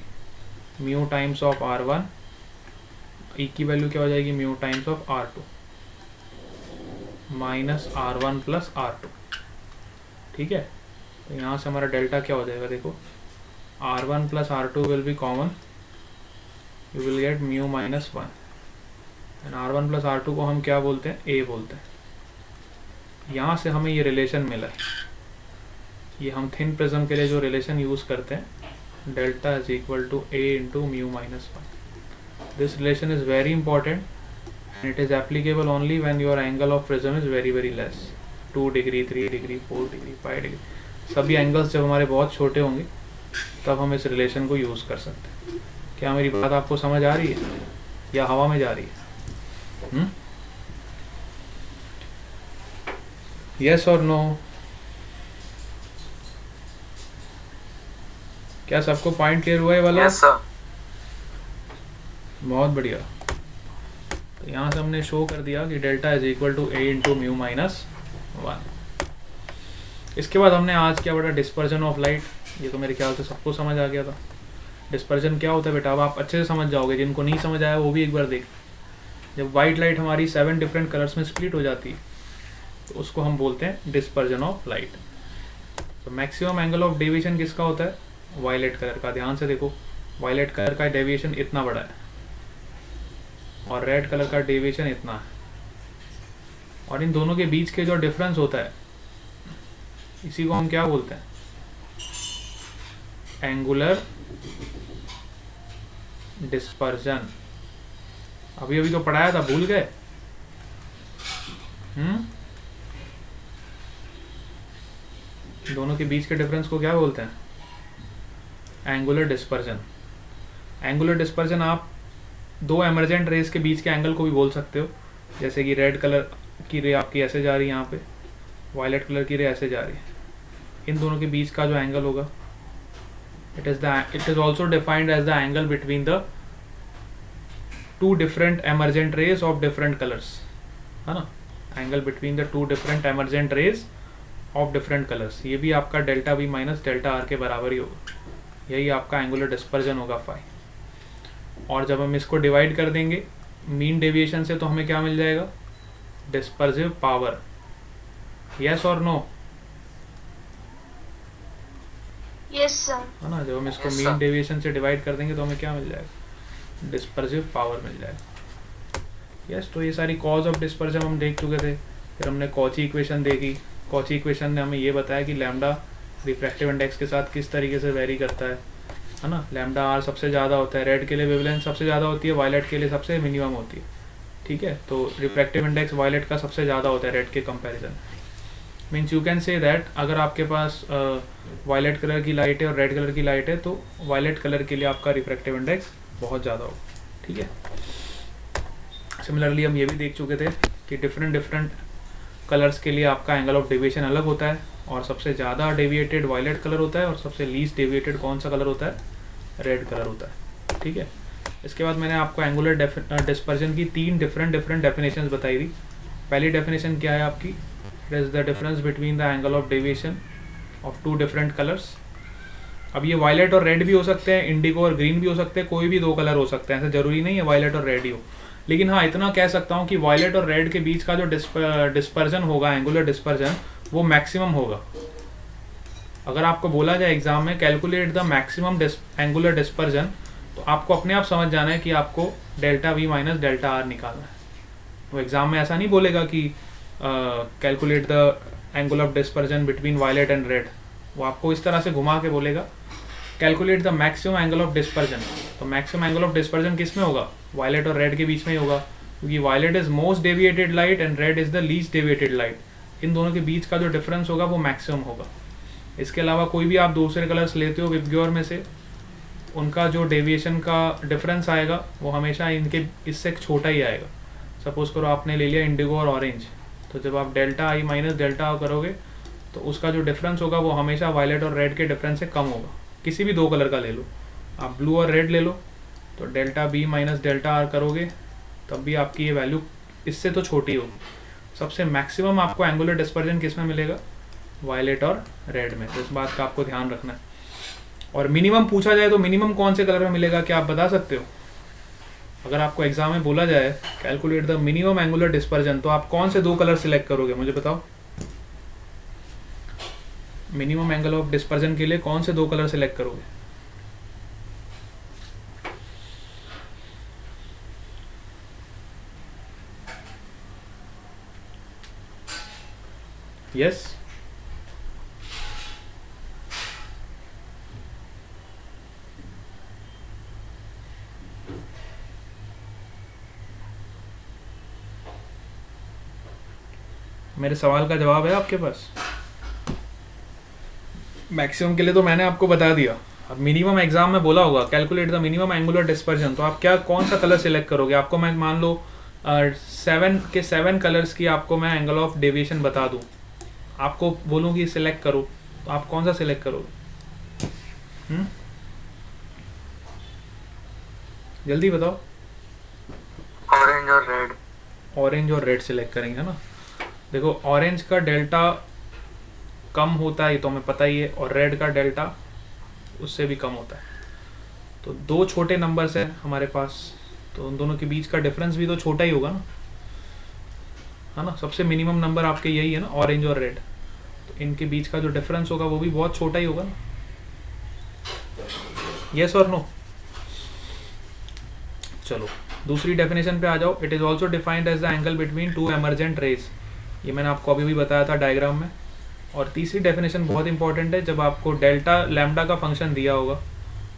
mu times of r one, e की वैल्यू क्या हो जाएगी, mu times of r two minus r one plus are two. ठीक है, तो यहाँ से हमारा डेल्टा क्या हो जाएगा, देखो R one plus are two will be common, you will get mu minus one, and R one plus are two को हम क्या बोलते हैं, ए बोलते हैं। यहाँ से हमें ये रिलेशन मिला है, ये हम थिन प्रिज्म के लिए जो रिलेशन यूज़ करते हैं, delta is equal to A into mu minus one. This relation is very important and it is applicable only when your angle of prism is very very less, 2 degree 3 degree 4 degree 5 degree, सभी angles जब हमारे बहुत छोटे होंगे तब हम इस relation को यूज़ कर सकते हैं। क्या मेरी बात आपको समझ आ रही है या हवा में जा रही है? यस और नो? क्या सबको पॉइंट क्लियर हुआ है वाला? Yes sir. बहुत बढ़िया। तो यहाँ से हमने शो कर दिया कि delta is equal to A into mu minus one. इसके बाद हमने आज क्या पढ़ा, डिस्पर्जन ऑफ लाइट। ये तो मेरे ख्याल से सबको समझ आ गया था। डिस्पर्जन क्या होता है बेटा, अब आप अच्छे से समझ जाओगे, जिनको नहीं समझ आया वो भी एक बार देख। जब वाइट लाइट हमारी 7 डिफरेंट कलर्स में स्प्लिट हो जाती है तो उसको हम बोलते हैं डिस्पर्जन ऑफ लाइट। तो मैक्सिमम एंगल ऑफ डेविएशन किसका होता है, वायलेट कलर का। ध्यान से देखो, वायलेट कलर का डेविएशन इतना बड़ा है और रेड कलर का डेविएशन इतना है, और इन दोनों के बीच के जो डिफरेंस होता है इसी को हम क्या बोलते हैं, एंगुलर डिस्पर्जन। अभी अभी तो पढ़ाया था, भूल गए? दोनों के बीच के डिफरेंस को क्या बोलते हैं, एंगुलर डिस्पर्जन। एंगुलर डिस्पर्जन आप दो एमरजेंट रेस के बीच के एंगल को भी बोल सकते हो, जैसे कि रेड कलर की रे आपकी ऐसे जा रही है यहाँ पे, वायलेट कलर की रे ऐसे जा रही है। इन दोनों के बीच का जो एंगल होगा, it is also defined as the angle between the two different emergent rays of different colours, है ना, angle between the two different emergent rays of different colours. ये भी आपका delta we minus delta R के बराबर ही होगा, यही आपका एंगुलर डिस्पर्जन होगा फाई। और जब हम इसको डिवाइड कर देंगे मीन डेविएशन से तो हमें क्या मिल जाएगा, डिस्पर्सिव पावर। यस और नो? Yes sir. है ना, जब हम इसको Yes, मीन sir. डेविएशन से डिवाइड कर देंगे तो हमें क्या मिल जाएगा, डिस्पर्सिव पावर मिल जाएगा। यस, तो ये सारी कॉज ऑफ डिस्पर्जन हम देख चुके थे। फिर हमने कॉची इक्वेशन देखी। कॉची इक्वेशन ने हमें ये बताया कि लैम्डा रिफ्रैक्टिव इंडेक्स के साथ किस तरीके से वेरी करता है ना। लैम्डा आर सबसे ज़्यादा होता है, रेड के लिए वेवलेंथ सबसे ज़्यादा होती है, वायलेट के लिए सबसे मिनिमम होती है। ठीक है, तो रिफ्रैक्टिव इंडेक्स वायलेट का सबसे ज़्यादा होता है रेड के comparison. Means you can say that अगर आपके पास वायलेट कलर की लाइट है और रेड कलर की लाइट है तो वायलेट कलर के लिए आपका रिफ्रैक्टिव इंडेक्स बहुत ज़्यादा होगा। ठीक है, सिमिलरली हम ये भी देख चुके थे कि डिफरेंट कलर्स के लिए आपका एंगल ऑफ डेविएशन अलग होता है, और सबसे ज़्यादा डेविएटेड वायलेट कलर होता है और सबसे लीस्ट डेविएटेड कौन सा कलर होता है, रेड कलर होता है। ठीक है, इसके बाद मैंने आपको एंगुलर डिस्पर्जन की 3 डिफरेंट डेफिनेशंस बताई थी। पहली डेफिनेशन क्या है आपकी, it is the difference between the angle of deviation of 2 different colours. अब ये वायलेट और रेड भी हो सकते हैं, इंडिगो और ग्रीन भी हो सकते हैं, कोई भी 2 कलर हो सकते हैं, ऐसा ज़रूरी नहीं है वायलेट और रेड ही हो। लेकिन हाँ, इतना कह सकता हूँ कि वायलेट और रेड के बीच का जो डिस्पर्जन होगा, एंगुलर डिस्पर्जन, वो मैक्सिमम होगा। अगर आपको बोला जाए एग्जाम में calculate the maximum angular dispersion, तो आपको अपने आप समझ जाना है कि आपको delta we minus delta R निकालना है। वो एग्जाम में ऐसा नहीं बोलेगा कि calculate the angle of dispersion between violet and red. वो आपको इस तरह से घुमा के बोलेगा calculate the maximum angle of dispersion. तो मैक्सिमम एंगल ऑफ डिस्पर्जन किस में होगा, वायलेट और रेड के बीच में ही होगा, क्योंकि violet is most deviated light and red is the least deviated light. इन दोनों के बीच का जो डिफरेंस होगा वो मैक्सिमम होगा। इसके अलावा कोई भी आप दूसरे कलर्स लेते हो विबग्योर में से, उनका जो डेविएशन का डिफरेंस आएगा वो हमेशा इनके इससे छोटा ही आएगा। सपोज करो आपने ले लिया इंडिगो और ऑरेंज, तो जब आप डेल्टा आई माइनस डेल्टा आर करोगे तो उसका जो डिफरेंस होगा वो हमेशा वायलेट और रेड के डिफरेंस से कम होगा। किसी भी दो कलर का ले लो, आप ब्लू और रेड ले लो, तो delta B minus delta R करोगे तब भी आपकी ये वैल्यू इससे तो छोटी होगी। सबसे मैक्सिमम आपको एंगुलर डिस्पर्जन किस में मिलेगा? वायलेट और रेड में। तो इस बात का आपको ध्यान रखना है। और मिनिमम पूछा जाए तो मिनिमम कौन से कलर में मिलेगा, क्या आप बता सकते हो? अगर आपको एग्जाम में बोला जाए calculate the minimum angular dispersion, तो आप कौन से दो कलर सिलेक्ट करोगे, मुझे बताओ। मिनिमम एंगल ऑफ डिस्पर्जन के लिए कौन से दो कलर सिलेक्ट करोगे? यस मेरे सवाल का जवाब है आपके पास? मैक्सिमम के लिए तो मैंने आपको बता दिया। अब मिनिमम एग्जाम में बोला होगा calculate the minimum angular dispersion, तो आप क्या कौन सा कलर सिलेक्ट करोगे? आपको मैं मान लो 7 कलर्स की आपको मैं एंगल ऑफ डेविएशन बता दूं, आपको बोलूं कि सिलेक्ट करो, तो आप कौन सा सिलेक्ट करोगे? जल्दी बताओ। ऑरेंज और रेड। ऑरेंज और रेड सिलेक्ट करेंगे, है ना। देखो ऑरेंज का डेल्टा कम होता है, ये तो हमें पता ही है, और रेड का डेल्टा उससे भी कम होता है। तो दो छोटे नंबर्स है हमारे पास, तो उन दोनों के बीच का डिफरेंस भी तो छोटा ही होगा ना, है ना। सबसे मिनिमम नंबर आपके यही है ना, ऑरेंज और रेड। तो इनके बीच का जो डिफरेंस होगा वो भी बहुत छोटा ही होगा ना। यस और नो? चलो दूसरी डेफिनेशन पे आ जाओ। It is also defined as the angle between two emergent rays, ये मैंने आपको अभी भी बताया था डायग्राम में। और तीसरी डेफिनेशन बहुत इंपॉर्टेंट है, जब आपको डेल्टा लैम्डा का फंक्शन दिया होगा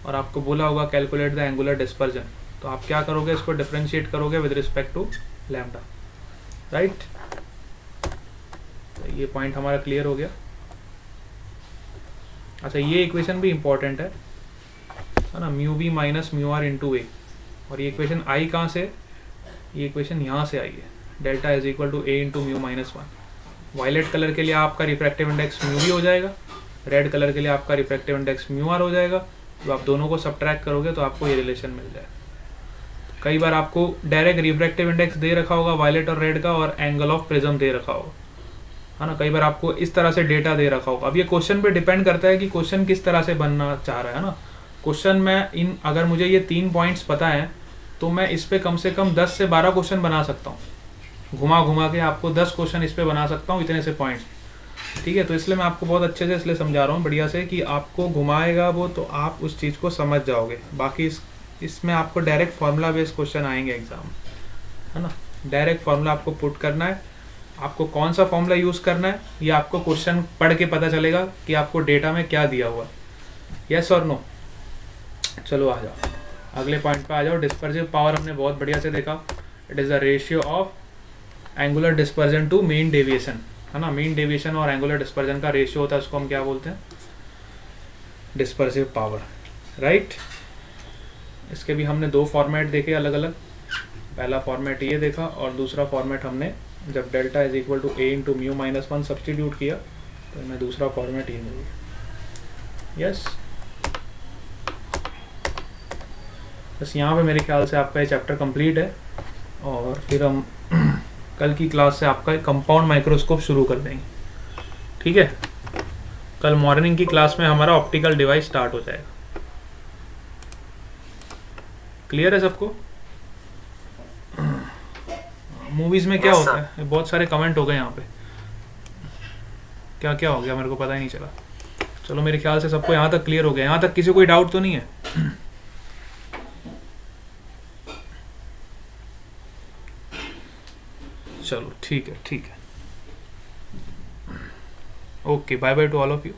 और आपको बोला होगा कैलकुलेट द एंगुलर डिस्पर्जन, तो आप क्या करोगे? इसको डिफरेंशिएट करोगे with respect to lambda, right. तो ये पॉइंट हमारा क्लियर हो गया। अच्छा ये इक्वेशन भी इंपॉर्टेंट है ना, mu we minus mu r into a. और ये इक्वेशन आई कहाँ से? ये इक्वेशन यहाँ से आई है, delta is equal to A into mu minus 1। Violet colour के लिए आपका रिफ्रैक्टिव इंडेक्स म्यू वी हो जाएगा, रेड कलर के लिए आपका रिफ्रैक्टिव इंडेक्स म्यू आर हो जाएगा। तो आप दोनों को सब्ट्रैक्ट करोगे तो आपको ये रिलेशन मिल जाएगा। कई बार आपको डायरेक्ट रिफ्रैक्टिव इंडेक्स दे रखा होगा वायलेट और रेड का, और एंगल ऑफ प्रिज्म दे रखा होगा, है ना। कई बार आपको इस तरह से डेटा दे रखा होगा। अब ये क्वेश्चन पे डिपेंड करता है कि क्वेश्चन किस तरह से बनना चाह रहा है ना। क्वेश्चन में अगर मुझे ये 3 पॉइंट्स पता है तो मैं इस पे कम से कम 10 से 12 क्वेश्चन बना सकता हूँ, घुमा घुमा के आपको 10 क्वेश्चन इस पे बना सकता हूँ, इतने से पॉइंट्स। ठीक है, तो इसलिए मैं आपको बहुत अच्छे से इसलिए समझा रहा हूँ बढ़िया से कि आपको घुमाएगा वो तो आप उस चीज़ को समझ जाओगे। बाकी इसमें आपको डायरेक्ट फार्मूला बेस्ड क्वेश्चन आएंगे एग्जाम, है ना। डायरेक्ट फार्मूला आपको पुट करना है, आपको कौन सा फार्मूला यूज़ करना है ये आपको क्वेश्चन पढ़ के पता चलेगा कि आपको डेटा में क्या दिया हुआ है। यस और नो? चलो आ जाओ अगले पॉइंट पे आ जाओ। डिस्पर्सिव पावर हमने बहुत बढ़िया से देखा। It is the ratio of angular dispersion to mean deviation, है ना। मीन डेविएशन और एंगुलर डिस्पर्जन का रेशियो होता है, उसको हम क्या बोलते हैं? Dispersive power, right. इसके भी हमने 2 फॉर्मेट देखे अलग अलग। पहला फॉर्मेट ये देखा, और दूसरा फॉर्मेट हमने जब delta is equal to A into mu minus 1 substitute किया तो हमें दूसरा फॉर्मेट ये मिल गया। यस, बस यहाँ पे मेरे ख्याल से आपका ये चैप्टर कंप्लीट है, और फिर हम कल की क्लास से आपका कंपाउंड माइक्रोस्कोप शुरू कर देंगे। ठीक है, कल मॉर्निंग की क्लास में हमारा ऑप्टिकल डिवाइस स्टार्ट हो जाएगा। क्लियर है सबको? मूवीज में क्या होता है? बहुत सारे कमेंट हो गए यहाँ पे, क्या क्या हो गया मेरे को पता ही नहीं चला। चलो मेरे ख्याल से सबको यहाँ तक क्लियर हो गया। यहाँ तक किसी को कोई डाउट तो नहीं है? चलो ठीक है, ठीक है। Okay, bye bye to all of you.